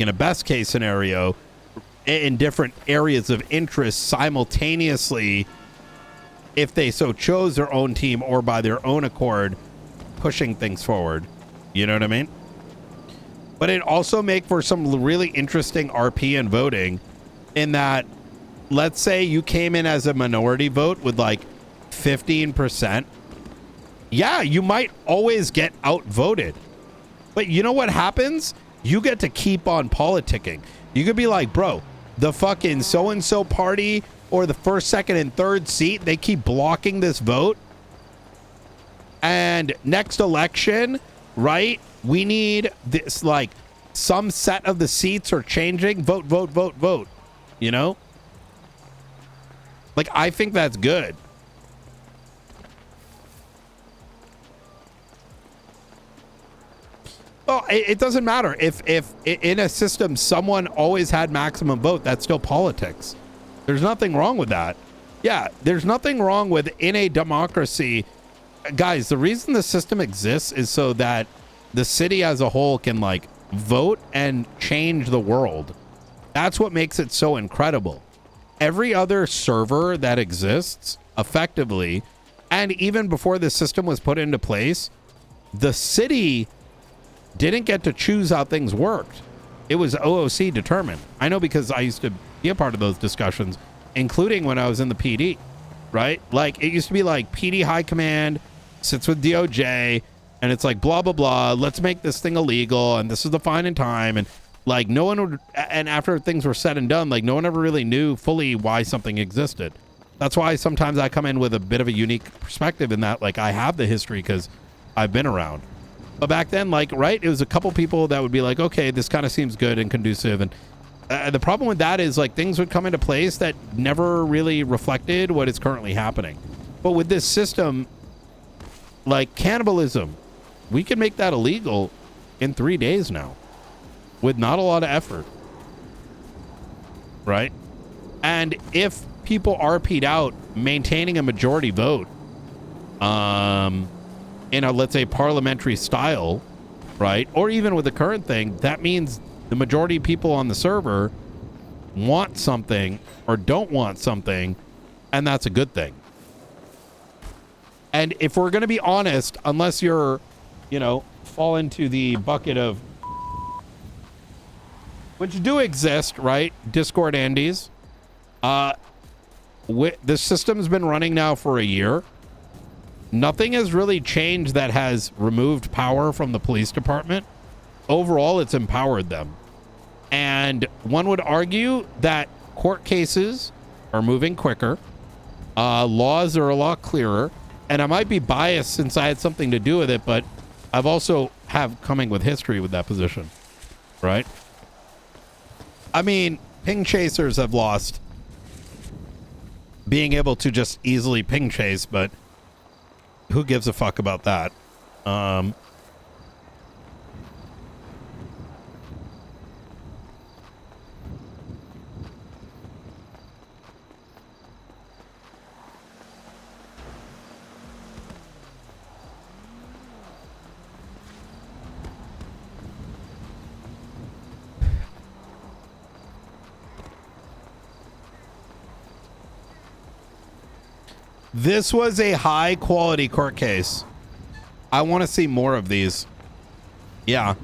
A: in a best case scenario, in different areas of interest simultaneously, if they so chose, their own team or by their own accord, pushing things forward. You know what I mean? But it also make for some really interesting RP and voting, in that, let's say you came in as a minority vote with like 15%. Yeah, you might always get outvoted. But you know what happens? You get to keep on politicking. You could be like, bro, the fucking so-and-so party or the 1st, 2nd, and 3rd seat, they keep blocking this vote. And next election, right, we need this, like, some set of the seats are changing. Vote, vote, vote, vote. You know? Like, I think that's good. Well, it doesn't matter. If in a system someone always had maximum vote, that's still politics. There's nothing wrong with that. Yeah, there's nothing wrong with, in a democracy, guys, the reason the system exists is so that the city as a whole can like vote and change the world. That's what makes it so incredible. Every other server that exists effectively, and even before the system was put into place, the city didn't get to choose how things worked. It was OOC determined. I know because I used to be a part of those discussions, including when I was in the PD, right? Like it used to be like PD High Command sits with DOJ and it's like blah, blah, blah. Let's make this thing illegal. And this is the fine and time. And like no one would, and after things were said and done, like no one ever really knew fully why something existed. That's why sometimes I come in with a bit of a unique perspective in that, like I have the history because I've been around. But back then, like, right, it was a couple people that would be like, okay, this kind of seems good and conducive. And the problem with that is like things would come into place that never really reflected what is currently happening. But with this system, like cannibalism, we can make that illegal in 3 days now with not a lot of effort. Right? And if people RP'd out, maintaining a majority vote, in a, let's say, parliamentary style, right? Or even with the current thing, that means the majority of people on the server want something or don't want something, and that's a good thing. And if we're going to be honest, unless you're, you know, fall into the bucket of, which do exist, right? Discord Andes. The system's been running now for a year. Nothing has really changed that has removed power from the police department. Overall, it's empowered them. And one would argue that court cases are moving quicker. Laws are a lot clearer. And I might be biased since I had something to do with it, but I've also have coming with history with that position. Right? I mean, ping chasers have lost being able to just easily ping chase, but who gives a fuck about that? This was a high quality court case. I want to see more of these. Yeah.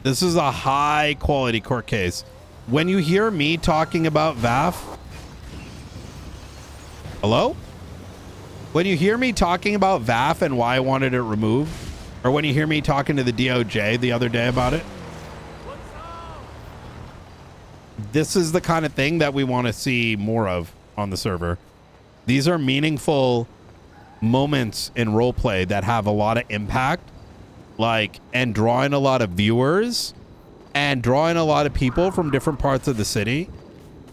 A: This is a high quality court case. When you hear me talking about VAF. Hello? When you hear me talking about VAF and why I wanted it removed, or when you hear me talking to the DOJ the other day about it, this is the kind of thing that we want to see more of on the server. These are meaningful moments in roleplay that have a lot of impact, like, and drawing a lot of viewers and drawing a lot of people from different parts of the city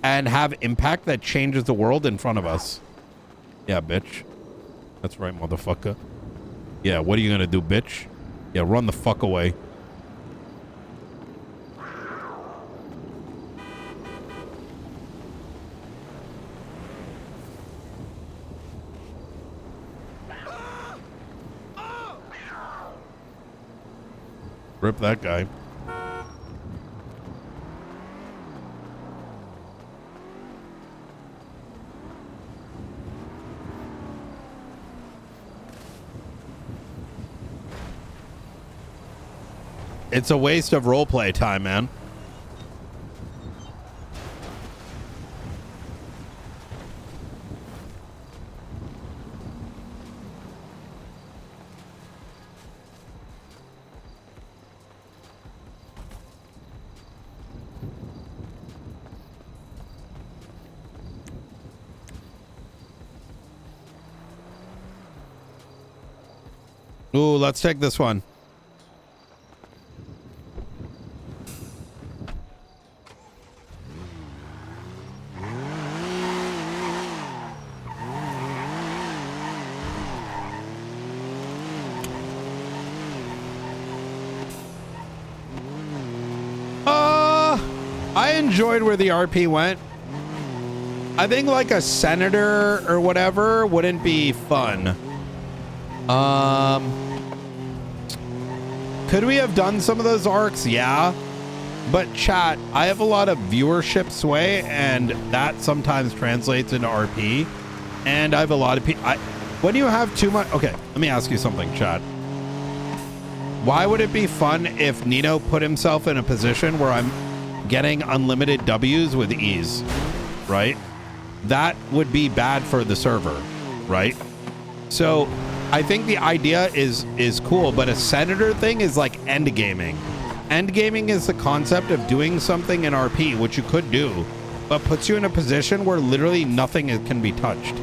A: and have impact that changes the world in front of us. Yeah, bitch. That's right, motherfucker. Yeah, what are you gonna do, bitch? Yeah, run the fuck away. Rip that guy. It's a waste of roleplay time, man. Ooh, let's take this one. I enjoyed where the RP went. I think like a senator or whatever wouldn't be fun. Could we have done some of those arcs? Yeah. But chat, I have a lot of viewership sway, and that sometimes translates into RP. And I have a lot of people. When you have too much. Okay, let me ask you something, chat. Why would it be fun if Nino put himself in a position where I'm getting unlimited W's with ease, right? That would be bad for the server, right? So I think the idea is cool, but a senator thing is like end gaming. End gaming is the concept of doing something in RP, which you could do, but puts you in a position where literally nothing can be touched,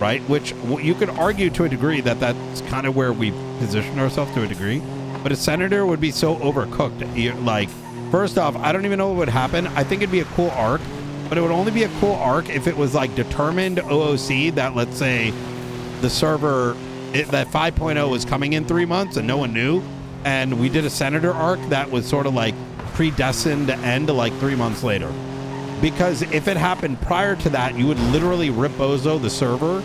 A: right? Which you could argue to a degree that that's kind of where we position ourselves to a degree. But a senator would be so overcooked. Like, first off, I don't even know what would happen. I think it'd be a cool arc, but it would only be a cool arc if it was like determined OOC that, let's say, the server that 5.0 was coming in 3 months and no one knew, and we did a senator arc that was sort of like predestined to end like 3 months later. Because if it happened prior to that, you would literally rip bozo the server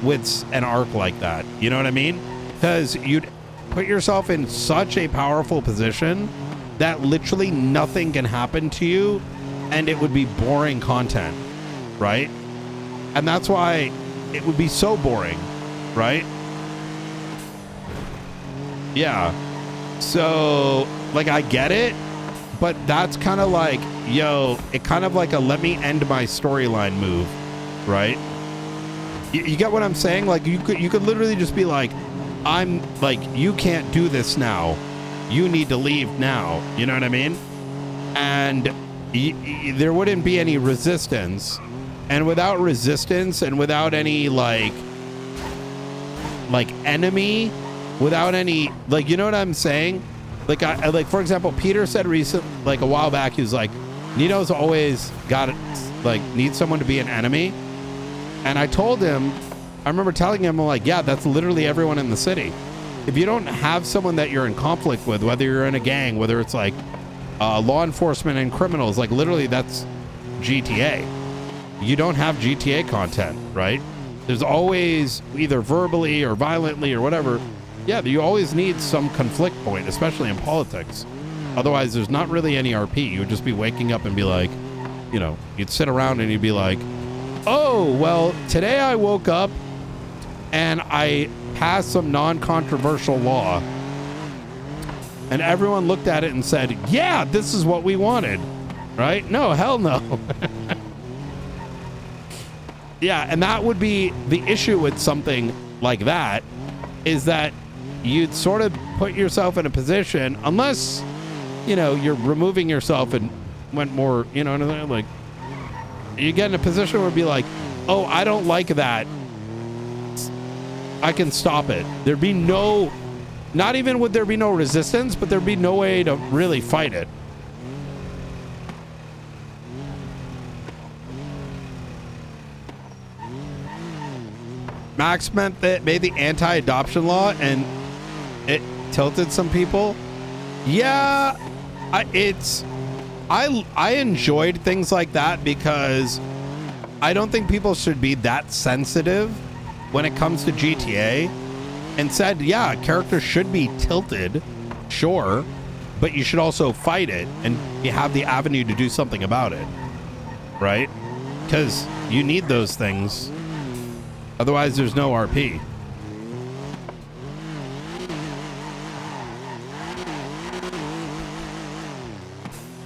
A: with an arc like that. You know what I mean? Because you'd put yourself in such a powerful position that literally nothing can happen to you, and it would be boring content, right? And that's why it would be so boring, right? Yeah. So, like, I get it, but that's kind of like, yo, it kind of like a let me end my storyline move, right? You get what I'm saying? Like, you could literally just be like, I'm like, you can't do this now. You need to leave now. You know what I mean? And there wouldn't be any resistance. And without resistance and without any like enemy, without any, like, you know what I'm saying? Like, like, for example, Peter said like a while back, he was like, Nino's always got like, needs someone to be an enemy. And I told him, I remember telling him, I'm like, yeah, that's literally everyone in the city. If you don't have someone that you're in conflict with, whether you're in a gang, whether it's like law enforcement and criminals, like literally that's GTA. You don't have GTA content, right? There's always either verbally or violently or whatever. Yeah, you always need some conflict point, especially in politics. Otherwise, there's not really any RP. You would just be waking up and be like, you know, you'd sit around and you'd be like, oh, well, today I woke up and I passed some non-controversial law. And everyone looked at it and said, yeah, this is what we wanted, right? No, hell no. Yeah, and that would be the issue with something like that, is that you'd sort of put yourself in a position, unless, you know, you're removing yourself and went more, you know, like, you get in a position where it'd be like, oh, I don't like that, I can stop it. There'd be no, not even would there be no resistance, but there'd be no way to really fight it. Max made the anti-adoption law and it tilted some people. Yeah, I enjoyed things like that because I don't think people should be that sensitive when it comes to GTA, and said, yeah, characters should be tilted, sure, but you should also fight it and you have the avenue to do something about it, right? Because you need those things. Otherwise, there's no RP.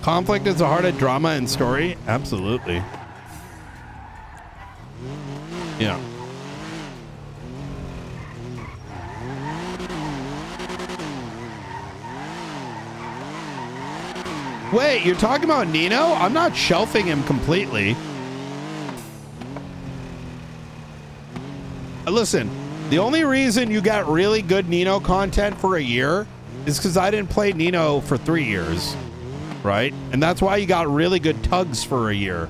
A: Conflict is the heart of drama and story. Absolutely. Yeah. Wait, you're talking about Nino? I'm not shelving him completely. Listen, the only reason you got really good Nino content for a year is because I didn't play Nino for 3 years, right? And that's why you got really good Tugs for a year,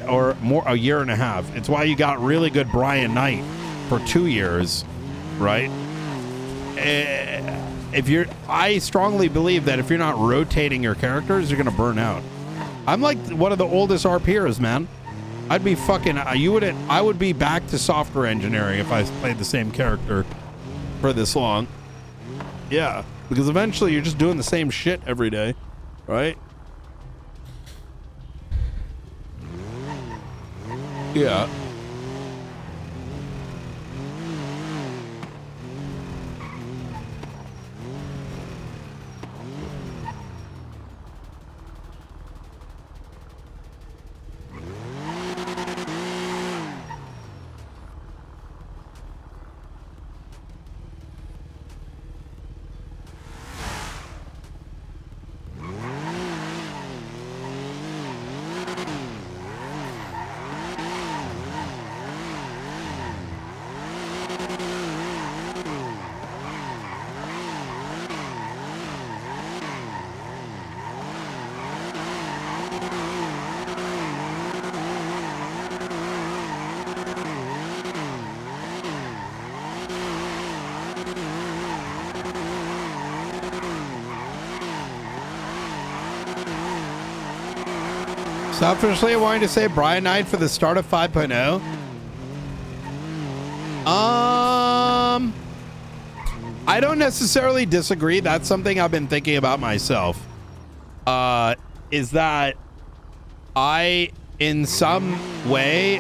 A: or more, a year and a half. It's why you got really good Brian Knight for 2 years, right? I strongly believe that if you're not rotating your characters, you're gonna burn out. I'm like one of the oldest RPers, man. I'd be fucking, I would be back to software engineering if I played the same character for this long. Yeah, because eventually you're just doing the same shit every day, right? Yeah. Selfishly, I wanted to say Brian Knight for the start of 5.0. I don't necessarily disagree. That's something I've been thinking about myself. Is that I, in some way,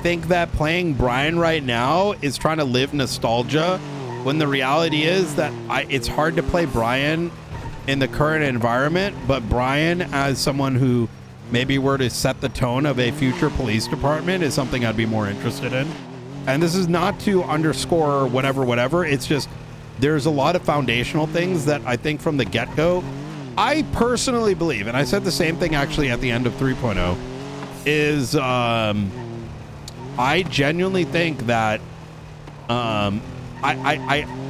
A: think that playing Brian right now is trying to live nostalgia, when the reality is that it's hard to play Brian in the current environment, but Brian as someone who maybe were to set the tone of a future police department is something I'd be more interested in. And this is not to underscore whatever. It's just there's a lot of foundational things that I think from the get-go, I personally believe, and I said the same thing actually at the end of 3.0, is I genuinely think that I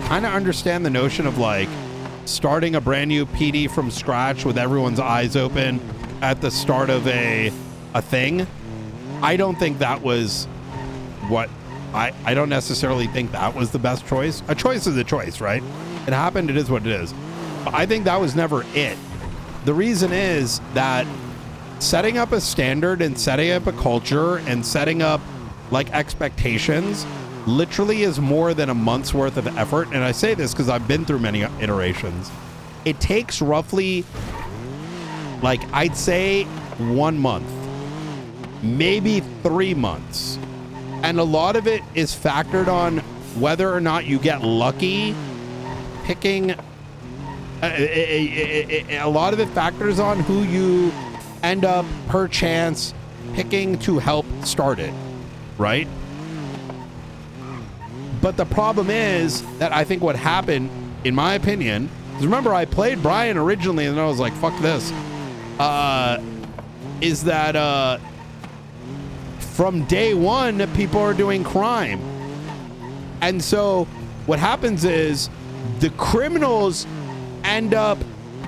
A: kind of understand the notion of like starting a brand new PD from scratch with everyone's eyes open at the start of a thing. I don't think that was what I don't necessarily think that was the best choice. A choice is a choice, right? It happened, it is what it is. But I think that was never it. The reason is that setting up a standard and setting up a culture and setting up like expectations literally is more than a month's worth of effort. And I say this because I've been through many iterations. It takes roughly, like, I'd say 1 month, maybe 3 months. And a lot of it is factored on whether or not you get lucky picking. A lot of it factors on who you end up, per chance, picking to help start it, right? But the problem is that I think what happened, in my opinion, because remember I played Brian originally and then I was like, fuck this, is that from day one, people are doing crime. And so what happens is the criminals end up,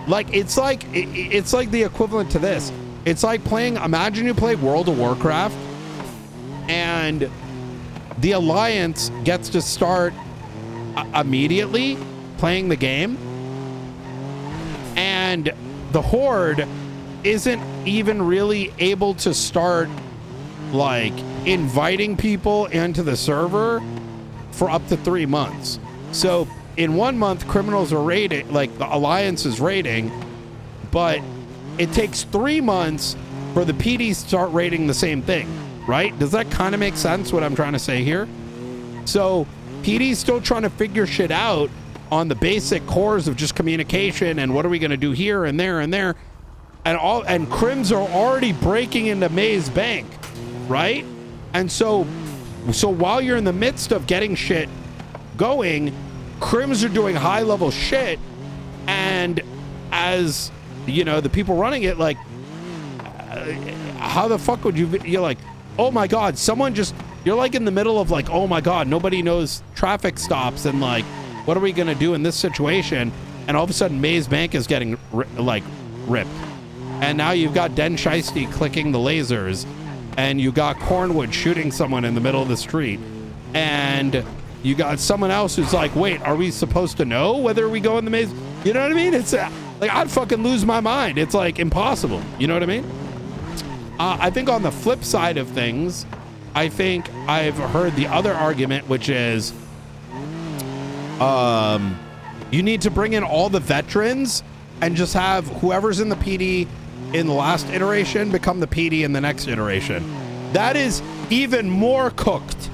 A: like, it's like the equivalent to this. It's like playing, imagine you play World of Warcraft and the Alliance gets to start immediately playing the game, and the Horde isn't even really able to start like inviting people into the server for up to 3 months. So in 1 month, criminals are raiding, like the Alliance is raiding, but it takes 3 months for the PD to start raiding the same thing. Right? Does that kind of make sense what I'm trying to say here? So PD's still trying to figure shit out on the basic cores of just communication and what are we going to do here and there and there. And crims are already breaking into Maze Bank, right? And so while you're in the midst of getting shit going, crims are doing high level shit. And as you know, the people running it, like, how the fuck would you're like, oh my God, someone just, you're like in the middle of like, oh my God, nobody knows traffic stops and like, what are we going to do in this situation? And all of a sudden Maze Bank is getting ripped. And now you've got Den Shiesty clicking the lasers and you got Cornwood shooting someone in the middle of the street. And you got someone else who's like, wait, are we supposed to know whether we go in the maze? You know what I mean? It's like, I'd fucking lose my mind. It's like impossible. You know what I mean? I think on the flip side of things, I think I've heard the other argument, which is you need to bring in all the veterans and just have whoever's in the PD in the last iteration become the PD in the next iteration. That is even more cooked.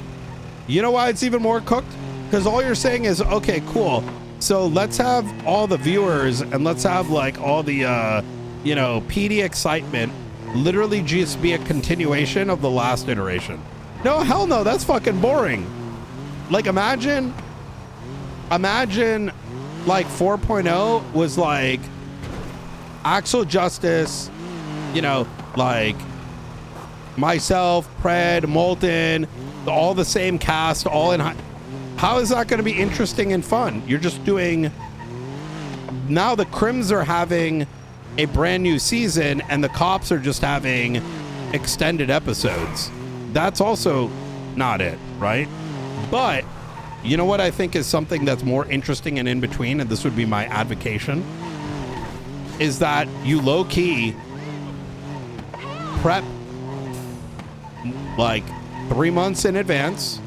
A: You know why it's even more cooked? Because all you're saying is, okay, cool. So let's have all the viewers and let's have like all the, you know, PD excitement literally just be a continuation of the last iteration. No, hell no, that's fucking boring. Like imagine like 4.0 was like Axel Justice, you know, like myself, Pred, Molten, all the same cast, all in high. How is that going to be interesting and fun? You're just doing, now the Crims are having a brand new season and the cops are just having extended episodes. That's also not it, right? But you know what I think is something that's more interesting and in between, and this would be my advocation, is that you low-key prep like 3 months in advance,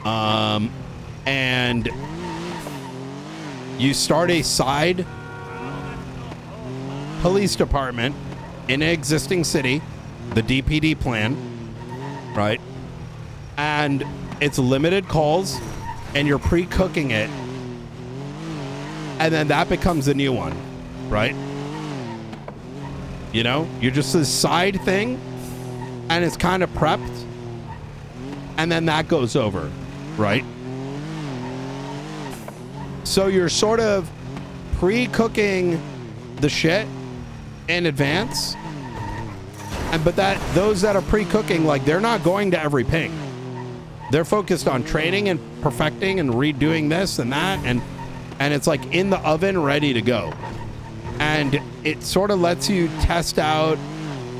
A: and you start a side police department in an existing city, the DPD plan, right? And it's limited calls and you're pre-cooking it, and then that becomes the new one, right? You know, you're just this side thing and it's kind of prepped and then that goes over, right? So you're sort of pre-cooking the shit in advance, and but that those that are pre-cooking, like, they're not going to every ping. They're focused on training and perfecting and redoing this and that, and it's like in the oven ready to go. And it sort of lets you test out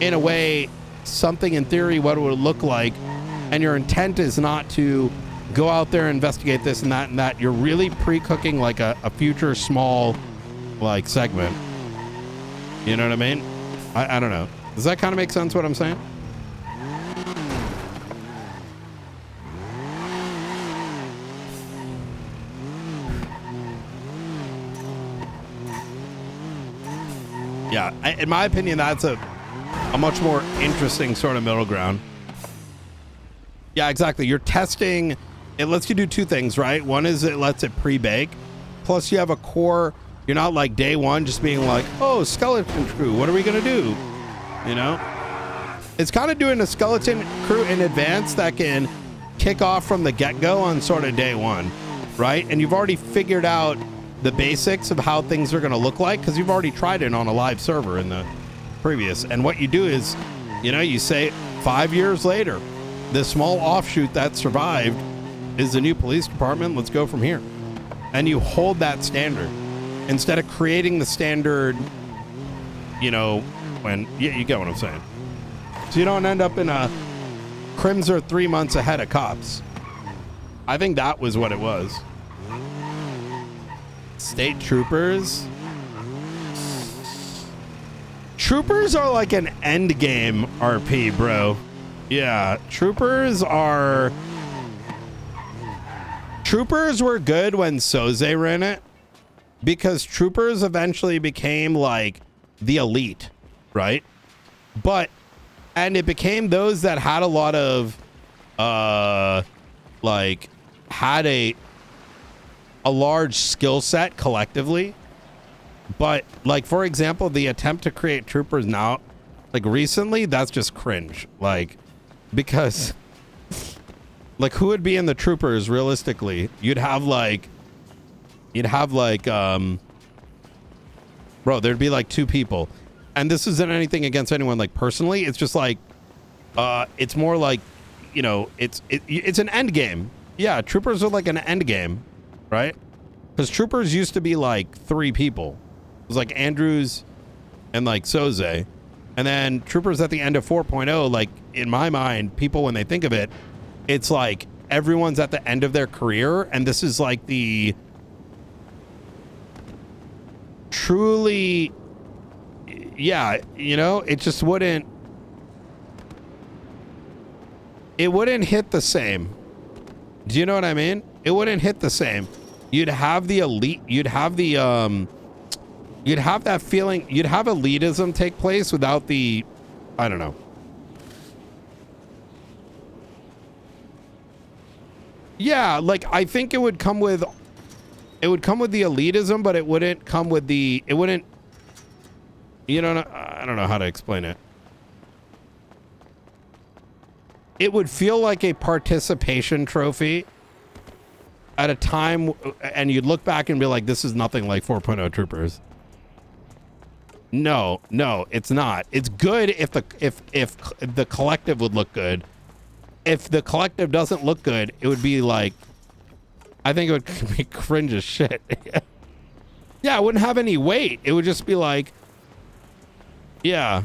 A: in a way something in theory what it would look like, and your intent is not to go out there and investigate this and that. You're really pre-cooking like a future small like segment. You know what I mean? I don't know. Does that kind of make sense what I'm saying? Yeah, in my opinion, that's a much more interesting sort of middle ground. Yeah, exactly. You're testing. It lets you do two things, right? One is it lets it pre-bake. Plus you have a core. You're not like day one just being like, oh, skeleton crew, what are we going to do? You know? It's kind of doing a skeleton crew in advance that can kick off from the get-go on sort of day one, right? And you've already figured out the basics of how things are going to look like because you've already tried it on a live server in the previous. And what you do is, you know, you say 5 years later, the small offshoot that survived is the new police department. Let's go from here. And you hold that standard instead of creating the standard, you know, when you get what I'm saying. So you don't end up in a Crims are 3 months ahead of cops. I think that was what it was. State troopers. Troopers are like an end game RP, bro. Yeah, troopers were good when Soze ran it, because troopers eventually became like the elite, right? And it became those that had a lot of like had a large skill set collectively. But like, for example, the attempt to create troopers now, like recently, that's just cringe. Like, because like who would be in the troopers realistically? You'd have like bro, there'd be like 2 people. And this isn't anything against anyone like personally. It's just like it's more like, you know, it's an end game. Yeah, troopers are like an end game, right? Because troopers used to be like 3 people. It was like Andrews and like Soze. And then troopers at the end of 4.0, like in my mind, people when they think of it, it's like everyone's at the end of their career, and this is like the truly, yeah, you know, it just wouldn't. It wouldn't hit the same. Do you know what I mean? It wouldn't hit the same. You'd have the elite. You'd have the You'd have that feeling. You'd have elitism take place without the. I don't know. Yeah, like I think it would come with. It would come with the elitism, but it wouldn't come with the. It wouldn't. You know, I don't know how to explain it. It would feel like a participation trophy at a time, and you'd look back and be like, this is nothing like 4.0 Troopers. No, it's not. It's good if the collective would look good. If the collective doesn't look good, it would be like, I think it would be cringe as shit. Yeah, it wouldn't have any weight. It would just be like, yeah.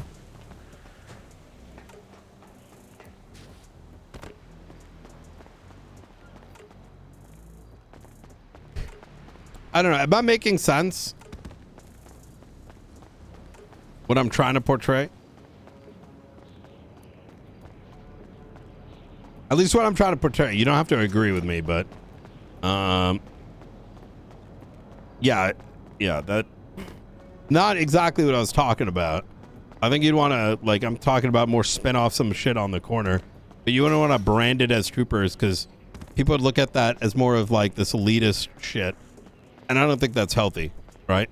A: I don't know. Am I making sense? What I'm trying to portray? At least what I'm trying to portray. You don't have to agree with me, but yeah, that not exactly what I was talking about. I think you'd want to, like, I'm talking about more spin off some shit on the corner, but you wouldn't want to brand it as Troopers because people would look at that as more of like this elitist shit, and I don't think that's healthy, right?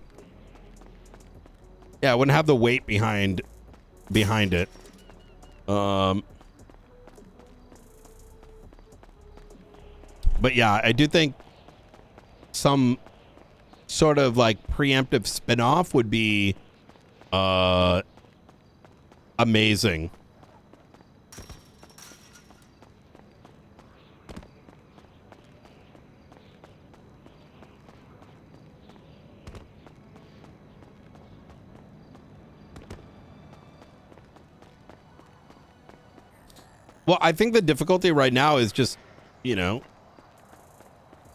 A: Yeah, it wouldn't have the weight behind it. But yeah, I do think some sort of like preemptive spin-off would be amazing. Well, I think the difficulty right now is just, you know,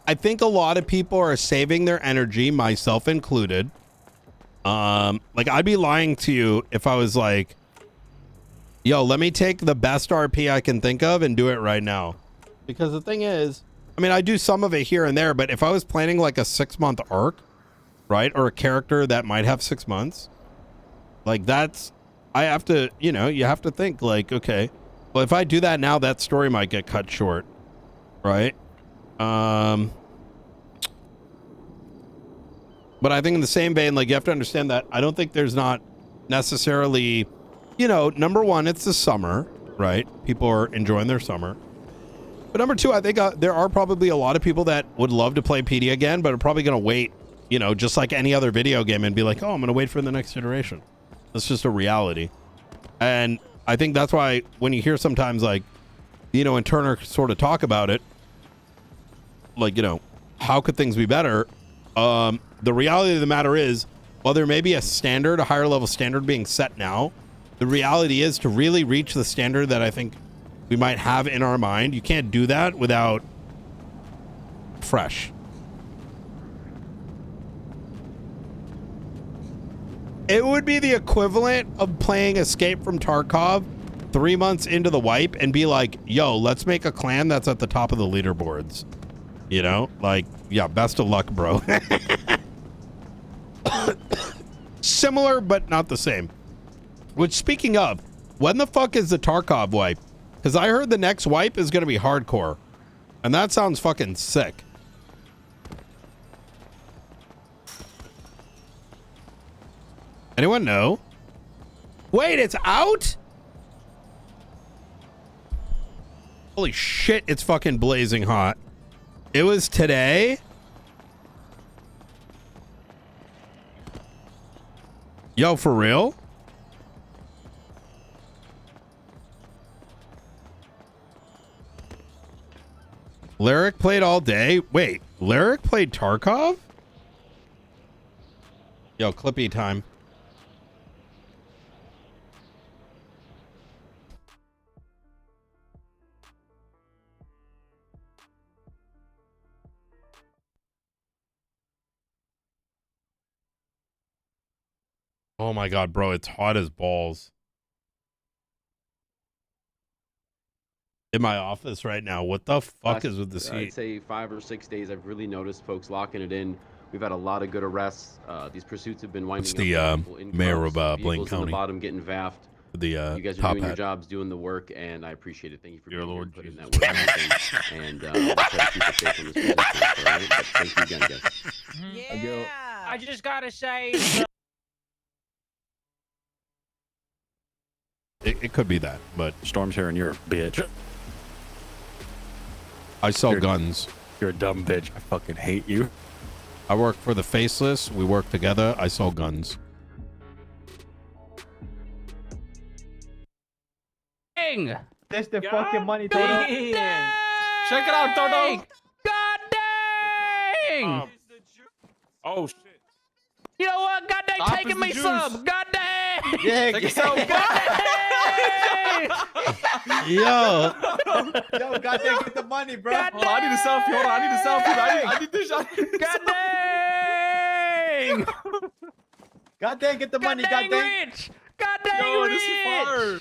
A: I think a lot of people are saving their energy, myself included. Like I'd be lying to you if I was like, yo, let me take the best RP I can think of and do it right now. Because the thing is, I mean, I do some of it here and there, but if I was planning like a 6-month arc, right? Or a character that might have 6 months, like that's, I have to, you know, you have to think like, okay, well, if I do that now, that story might get cut short, right? But I think in the same vein, like you have to understand that I don't think there's not necessarily, you know, number one, it's the summer, right? People are enjoying their summer. But number two, I think there are probably a lot of people that would love to play PD again, but are probably going to wait, you know, just like any other video game and be like, oh, I'm going to wait for the next iteration. That's just a reality. And I think that's why when you hear sometimes like, you know, and Turner sort of talk about it, like, you know, how could things be better? The reality of the matter is, while there may be a standard, a higher level standard being set now, the reality is to really reach the standard that I think we might have in our mind, you can't do that without fresh. It would be the equivalent of playing Escape from Tarkov 3 months into the wipe and be like, yo, let's make a clan that's at the top of the leaderboards. You know, like, yeah, best of luck, bro. Similar, but not the same. Which, speaking of, when the fuck is the Tarkov wipe? Because I heard the next wipe is going to be hardcore. And that sounds fucking sick. Anyone know? Wait, it's out? Holy shit, it's fucking blazing hot. It was today? Yo, for real? Lyric played all day? Wait, Lyric played Tarkov? Yo, Clippy time. Oh my god, bro, it's hot as balls in my office right now. What the fuck is with this heat?
C: I'd say 5 or 6 days. I've really noticed folks locking it in. We've had a lot of good arrests. These pursuits have been winding up.
A: It's the mayor of Blaine
C: Vehicles in the
A: County.
C: bottom getting vaffed.
A: The
C: you guys are
A: top
C: doing your
A: hat.
C: jobs, doing the work, and I appreciate it. Thank you for
A: Dear
C: being
A: Lord
C: here, putting
A: Jesus.
C: that work in, and we'll try to keep it safe in this position. All right? But thank you again, guys.
D: Yeah.
E: I just gotta say,
A: It could be that, but
D: Storm's here and you're a bitch.
A: I sell guns.
D: You're a dumb bitch. I fucking hate you.
A: I work for the Faceless. We work together. I sell guns.
F: That's the fucking money, Toto.
E: check it out, Toto. God dang!
G: Oh shit!
E: You know what? God dang, taking me some. God dang!
F: Yeah,
E: Take yourself.
A: Yo,
F: yo, goddamn, get the money, bro.
E: God
G: Hold on, I need a selfie. Hold on, I need a selfie. I need this.
E: God dang!
F: God dang, get the money, god dang.
E: Rich! God dang
G: Yo,
E: rich!
G: this is fire.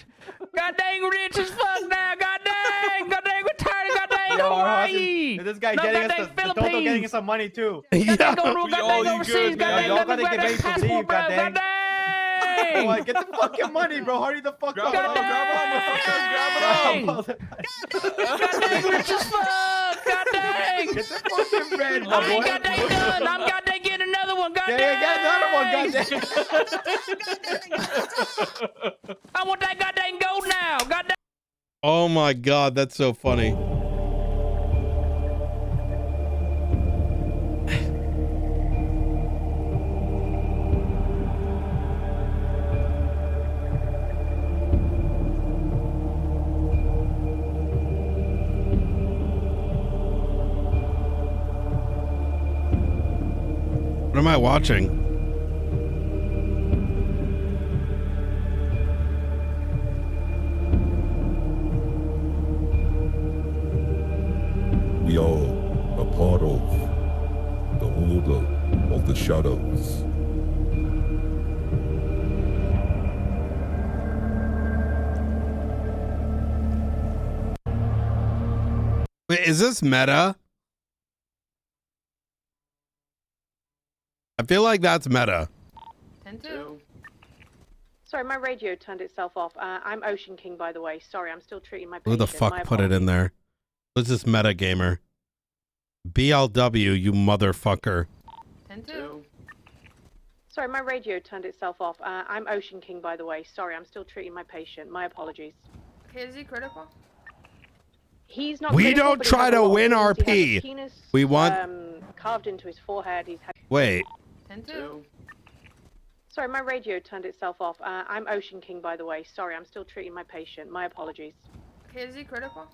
E: God dang rich as fuck now! God dang! God dang retarded! God dang
F: Yo, our
E: Hawaii!
F: husband, this guy
E: No,
F: getting
E: God
F: us
E: dang
F: the Toto getting
E: Philippines!
F: us some money too.
E: God dang
A: yeah.
E: go rule! God
G: Yo,
E: dang
G: you
E: overseas!
G: good,
E: God
G: man.
E: dang
F: Y'all
E: let me
F: gotta
E: grab
F: get
E: that
F: ready to
E: passport,
F: leave,
E: bro!
F: God
E: God
F: dang.
E: dang!
F: Boy, get the fucking money, bro. Hurry the fuck
G: Grab
F: up.
G: it up, grab it up, motherfuckers.
E: God dang rich as fuck! God dang!
F: Get the fucking bread, my
E: I ain't
F: boy.
E: God dang done! I'm God dang getting another one! God
F: Yeah,
E: dang!
F: yeah, get another one, god dang.
E: I want that God dang gold now! God dang!
A: Oh my god, that's so funny. What am I watching?
H: We are a part of the Order of the Shadows.
A: Wait, is this meta? I feel like that's meta.
I: 10-2. Sorry, my radio turned itself off. I'm Ocean King, by the way. Sorry, I'm still treating my
A: Who
I: patient.
A: the fuck
I: My
A: put it in there? Who's this meta gamer? BLW, you motherfucker.
I: 10-2. Sorry, my radio turned itself off. I'm Ocean King, by the way. Sorry, I'm still treating my patient. My apologies.
J: Okay, is he critical?
I: He's not
A: We
I: critical,
A: don't
I: but he
A: try
I: has a
A: to
I: lot of
A: win
I: wounds. He has
A: RP.
I: a penis,
A: We want...
I: carved into his forehead. He's had...
A: Wait.
J: 10-2.
I: Sorry, my radio turned itself off. I'm Ocean King, by the way. Sorry, I'm still treating my patient. My apologies.
J: Okay, is he critical?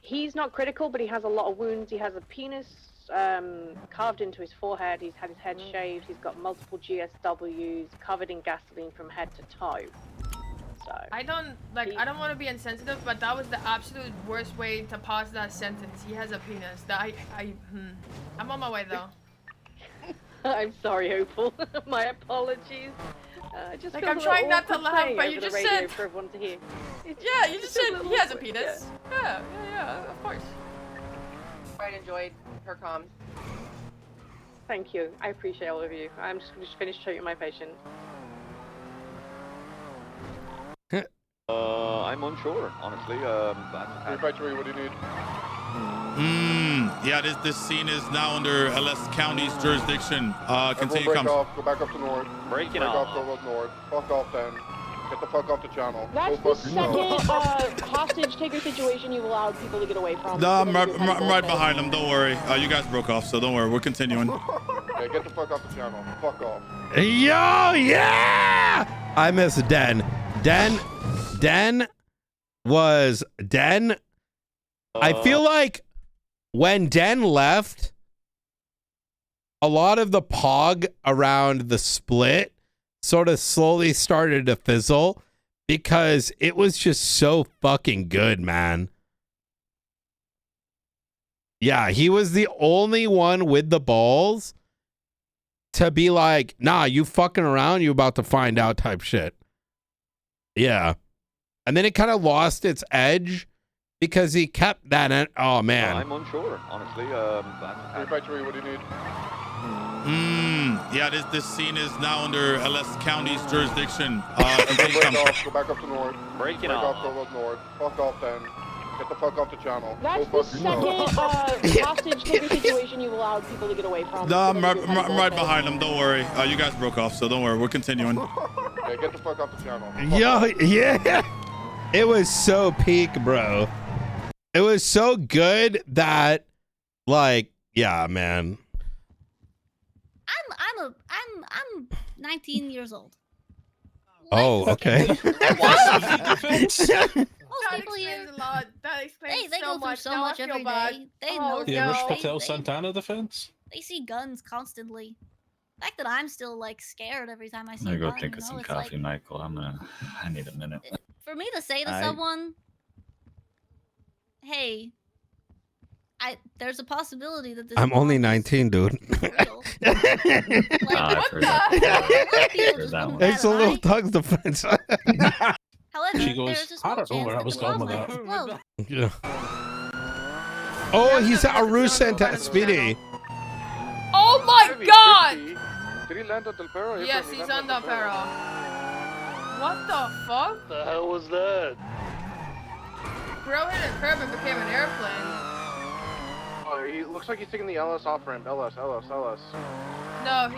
I: He's not critical, but he has a lot of wounds. He has a penis carved into his forehead. He's had his head shaved. He's got multiple GSWs covered in gasoline from head to toe. So
J: I don't want to be insensitive, but that was the absolute worst way to pass that sentence. He has a penis. I'm on my way though.
I: I'm sorry, Opal. My apologies. Just
J: Like,
I: feels
J: I'm
I: a
J: trying
I: little
J: not to
I: awkward
J: laugh,
I: saying
J: but
I: over
J: you
I: the
J: just
I: radio
J: said-
I: for everyone to hear.
J: Yeah, you just
I: It's a
J: said
I: little
J: he has a
I: awkward,
J: penis. Yeah, of course.
K: Quite enjoyed her comms.
I: Thank you. I appreciate all of you. I'm just finished treating my patient.
L: I'm unsure, honestly.
G: Factory, what do you need?
M: Yeah, this scene is now under LS County's jurisdiction. Continue
G: break
M: comms.
G: off, go back up to north.
L: Break
G: Break off, go up north. Fuck off then. Get the fuck off the channel.
I: That's
G: Go
I: the
G: fuck
I: second
G: yourself.
I: hostage taker situation you've allowed people to get away from.
M: No, I'm right behind them. Don't worry. You guys broke off, so don't worry. We're continuing.
G: Okay, get the fuck off the channel. Fuck off.
A: Yo, yeah! I miss Den. Den was Den. I feel like when Den left, a lot of the pog around the split sort of slowly started to fizzle because it was just so fucking good, man. Yeah, he was the only one with the balls to be like, nah, you fucking around, you about to find out type shit. Yeah. And then it kind of lost its edge because he kept that. Oh, man.
G: I'm unsure, honestly. 353, what do you need?
M: Yeah, this scene is now under LS County's jurisdiction.
G: Go back up to north.
K: Break
G: off, go north. Fuck off then. Get the fuck off the channel.
I: That's
G: Go
I: the
G: fuck
I: second hostage taker situation you've allowed people to get away from.
M: No, I'm right behind him. Don't worry. You guys broke off, so don't worry. We're continuing.
G: Yeah, get the fuck off the channel.
A: Yo, yeah. It was so peak, bro. It was so good that, like, yeah, man.
B: I'm 19 years old.
A: Oh, okay.
B: Most people here,
J: a lot. That explains
B: they go through so much every day. They know.
D: The Irish
B: they-
D: Patel
B: they-
D: Santana defense?
B: They see guns constantly. The fact that I'm still like scared every time I see
L: I'm
B: a
L: gonna
B: gun,
L: go think of
B: you know,
L: some
B: it's
L: coffee,
B: like,
L: Michael. I need a minute.
B: for me to say to someone, "Hey, there's a possibility that this."
A: I'm only 19, dude.
B: real.
L: I've heard that.
A: It's a little Thug's defense.
B: However,
D: She goes,
B: there's a small
D: I don't know
B: chance
D: where I
B: that
D: was
B: the
D: going
B: world
D: with
B: might
D: that.
B: explode.
A: Yeah. Oh, he's Aru Santa Speedy.
J: Oh my god!
G: Did he land at Del Perro?
J: Yes, he's on the Perro. What the fuck?
D: The hell was that?
J: Bro hit a curb and became an airplane.
G: Oh, he looks like he's taking the LS off ramp. LS.
J: No,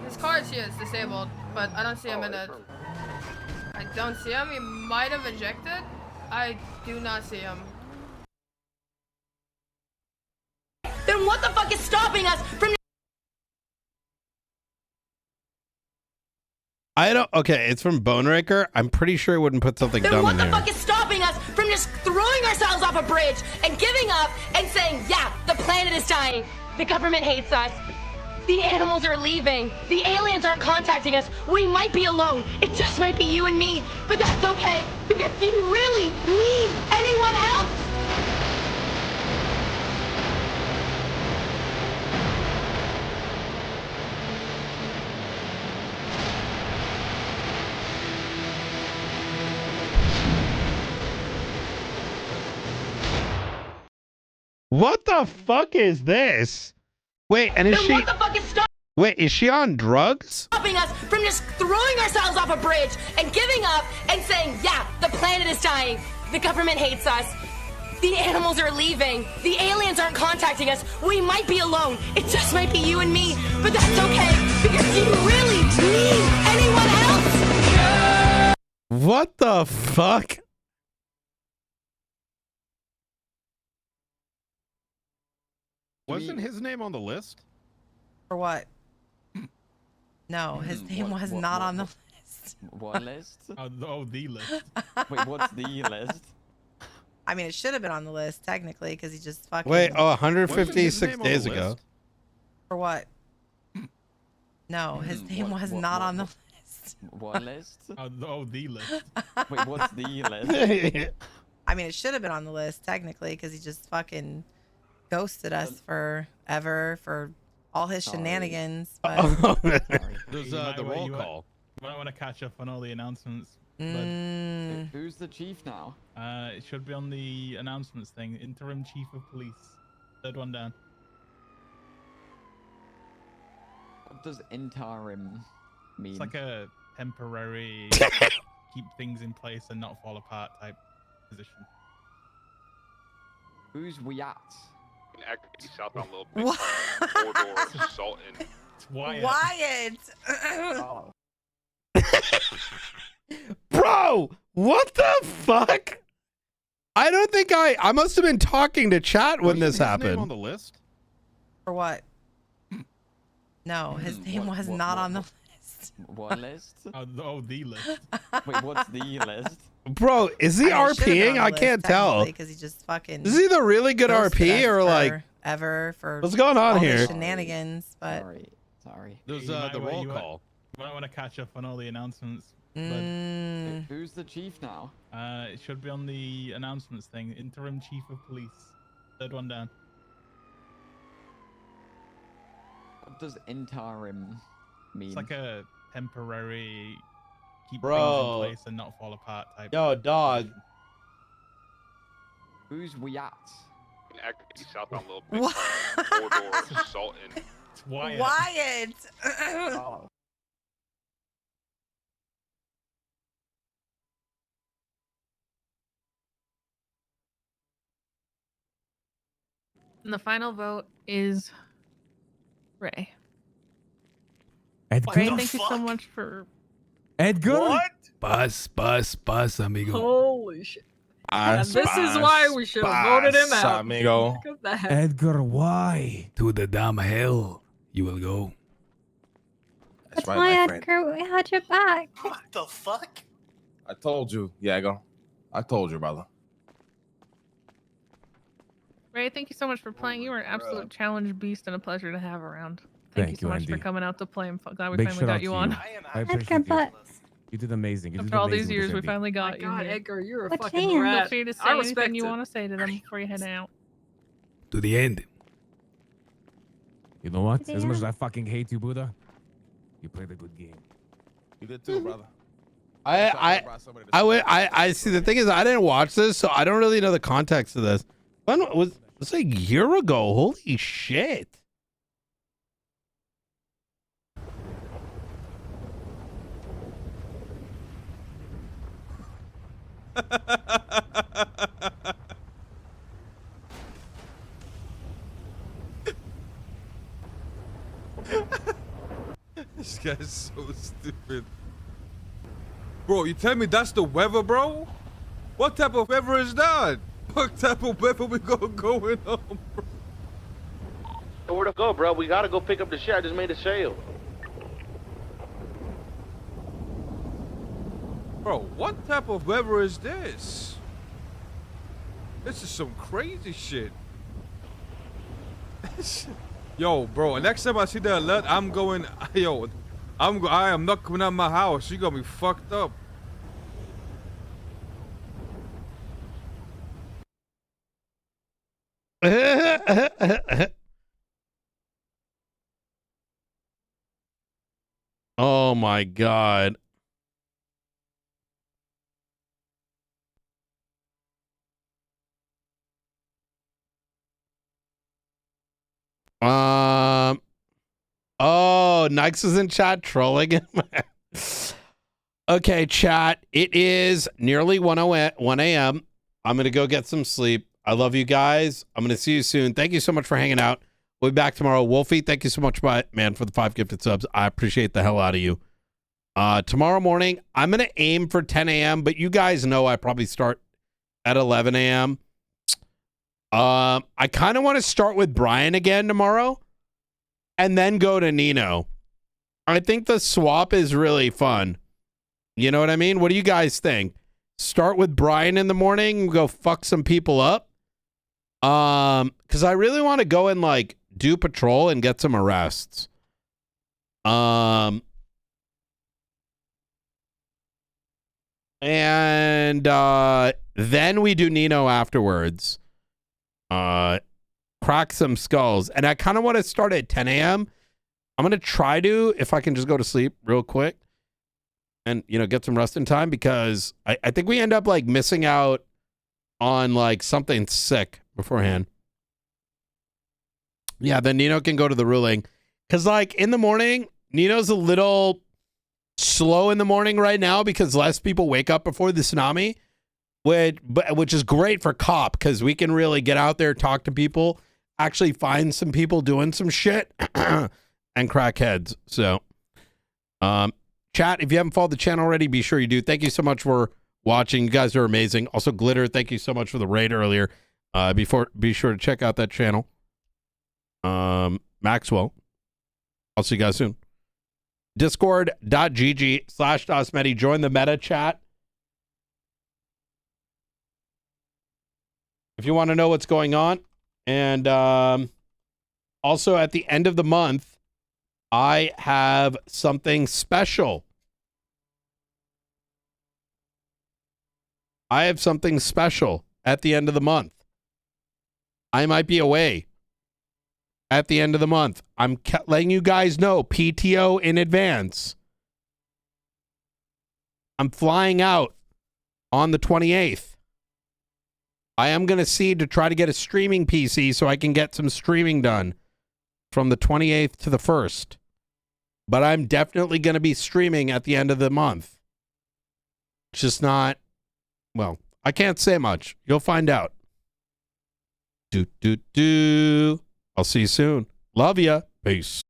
J: his car is here. It's disabled, but I don't see him in it. I don't see him. He might have ejected. I do not see him.
K: Then what the fuck is stopping us from?
A: I don't. Okay, it's from Boneraker. I'm pretty sure it wouldn't put something
K: Then
A: dumb
K: what
A: in
K: the
A: here.
K: fuck is stopping us from just throwing ourselves off a bridge and giving up and saying, yeah, the planet is dying. The government hates us. The animals are leaving. The aliens aren't contacting us. We might be alone. It just might be you and me. But that's okay. Because do you really need anyone else?
A: What the fuck is this? Wait, and is
K: Then
A: she?
K: what the fuck is
A: Wait, is she on drugs?
K: stopping us from just throwing ourselves off a bridge and giving up and saying, yeah, the planet is dying. The government hates us. The animals are leaving. The aliens aren't contacting us. We might be alone. It just might be you and me. But that's okay. Because do you really need anyone else?
A: What the fuck? Wasn't his name on the list?
N: For what? No, his name was not on the list.
O: What list?
L: The list.
O: Wait, what's the list?
N: I mean, it should have been on the list technically because he just fucking.
A: Wait, 156 days ago.
N: For what? No, his name was not on the list.
O: What list?
L: The list.
O: Wait, what's the list?
N: I mean, it should have been on the list technically because he just fucking ghosted us forever for all his shenanigans. But
L: There's the roll call. You might want to catch up on all the announcements.
O: Who's the chief now?
L: It should be on the announcements thing. Interim Chief of Police. Third one down.
O: What does interim mean?
L: It's like a temporary keep things in place and not fall apart type position.
O: Who's we at?
G: Actively southbound little bit. Corridor, Salt and...
L: It's Wyatt.
N: Wyatt!
A: Bro, what the fuck? I don't think I must have been talking to chat when this happened.
L: on the list?
N: For what? No, his name was not on the list.
O: What list?
L: The list.
O: Wait, what's the list?
A: Bro, is he
N: I mean, it should have been
A: RPing?
N: on the
A: I
N: list
A: can't tell.
N: because he just fucking.
A: Is he the really good
N: ghosted
A: RP
N: us
A: or like
N: forever for
A: what's going on
N: all his
A: here?
N: shenanigans? But
O: Sorry.
L: There's the roll call. You might want to catch up on all the announcements.
O: Who's the chief now?
L: It should be on the announcements thing. Interim Chief of Police. Third one down.
O: What does interim mean?
L: It's like a temporary keep
A: Bro.
L: things in place and not fall apart type.
A: Yo, dog.
O: Who's we at?
G: Activity southbound Little Big
N: What?
G: Corridor, Salt and
L: It's Wyatt.
N: Wyatt.
O: Oh.
E: And the final vote is Ray.
P: Edgar?
E: Ray, thank you so much for.
P: Edgar?
D: What?
P: Bus, amigo.
Q: Holy shit. And this is why we should have voted him out.
P: Amigo.
Q: Look at that.
P: Edgar, why? To the damn hell you will go.
R: That's right, my friend.
S: Edgar, we had your back.
D: What the fuck?
R: I told you, Yago. I told you, brother.
E: Ray, thank you so much for playing. You were an absolute challenge beast and a pleasure to have around. Thank you so much for
P: Andy.
E: coming out to play. I'm glad we
P: Big
E: finally
P: shout
E: got
P: out
E: you
P: to
E: on.
P: you. I appreciate
S: Edgar,
P: you.
S: but
P: You did amazing. You did
E: After all these
P: amazing with
E: years,
P: this,
E: we
P: Andy.
E: finally got
Q: My
E: you.
Q: God,
E: here.
Q: Edgar, you're a
S: What
Q: fucking
S: chance?
Q: rat.
E: Feel free to say
Q: I respect
E: anything you
Q: it.
E: want to say to them before you head out.
P: To the end. You know what?
S: To the
P: As much as
S: end.
P: I fucking hate you, Buddha, you played a good game.
R: You did too, brother.
A: I see. The thing is, I didn't watch this, so I don't really know the context of this. When was this a year ago? Holy shit!
T: This guy's so stupid. Bro, you tell me that's the weather, bro? What type of weather is that? What type of weather we got going on, bro?
D: Where to go, bro? We gotta go pick up the shit. I just made a sale.
T: Bro, what type of weather is this? This is some crazy shit. Yo, bro, next time I see the alert, I'm going, yo, I am not coming out of my house. You got me fucked up.
A: Oh my god. Oh, Nix is in chat trolling him. Okay, chat. It is nearly 1 a.m. I'm going to go get some sleep. I love you guys. I'm going to see you soon. Thank you so much for hanging out. We'll be back tomorrow. Wolfie, thank you so much, man, for the 5 gifted subs. I appreciate the hell out of you. Tomorrow morning, I'm going to aim for 10 a.m., but you guys know I probably start at 11 a.m. I kind of want to start with Brian again tomorrow and then go to Nino. I think the swap is really fun. You know what I mean? What do you guys think? Start with Brian in the morning, go fuck some people up. Because I really want to go and like do patrol and get some arrests. And then we do Nino afterwards. Crack some skulls. And I kind of want to start at 10 a.m. I'm going to try to, if I can just go to sleep real quick and, you know, get some rest in time, because I think we end up like missing out on like something sick beforehand. Yeah, then Nino can go to the ruling. Because like in the morning, Nino's a little slow in the morning right now because less people wake up before the tsunami, which is great for cop because we can really get out there, talk to people, actually find some people doing some shit and crack heads. So, chat, if you haven't followed the channel already, be sure you do. Thank you so much for watching. You guys are amazing. Also, Glitter, thank you so much for the raid earlier. Be sure to check out that channel. Maxwell, I'll see you guys soon. Discord.gg/dasMEHDI. Join the meta chat. If you want to know what's going on. And also at the end of the month, I have something special. I have something special at the end of the month. I might be away at the end of the month. I'm letting you guys know, PTO in advance. I'm flying out on the 28th. I am going to see to try to get a streaming PC so I can get some streaming done from the 28th to the 1st. But I'm definitely going to be streaming at the end of the month. It's just not, well, I can't say much. You'll find out. I'll see you soon. Love ya. Peace.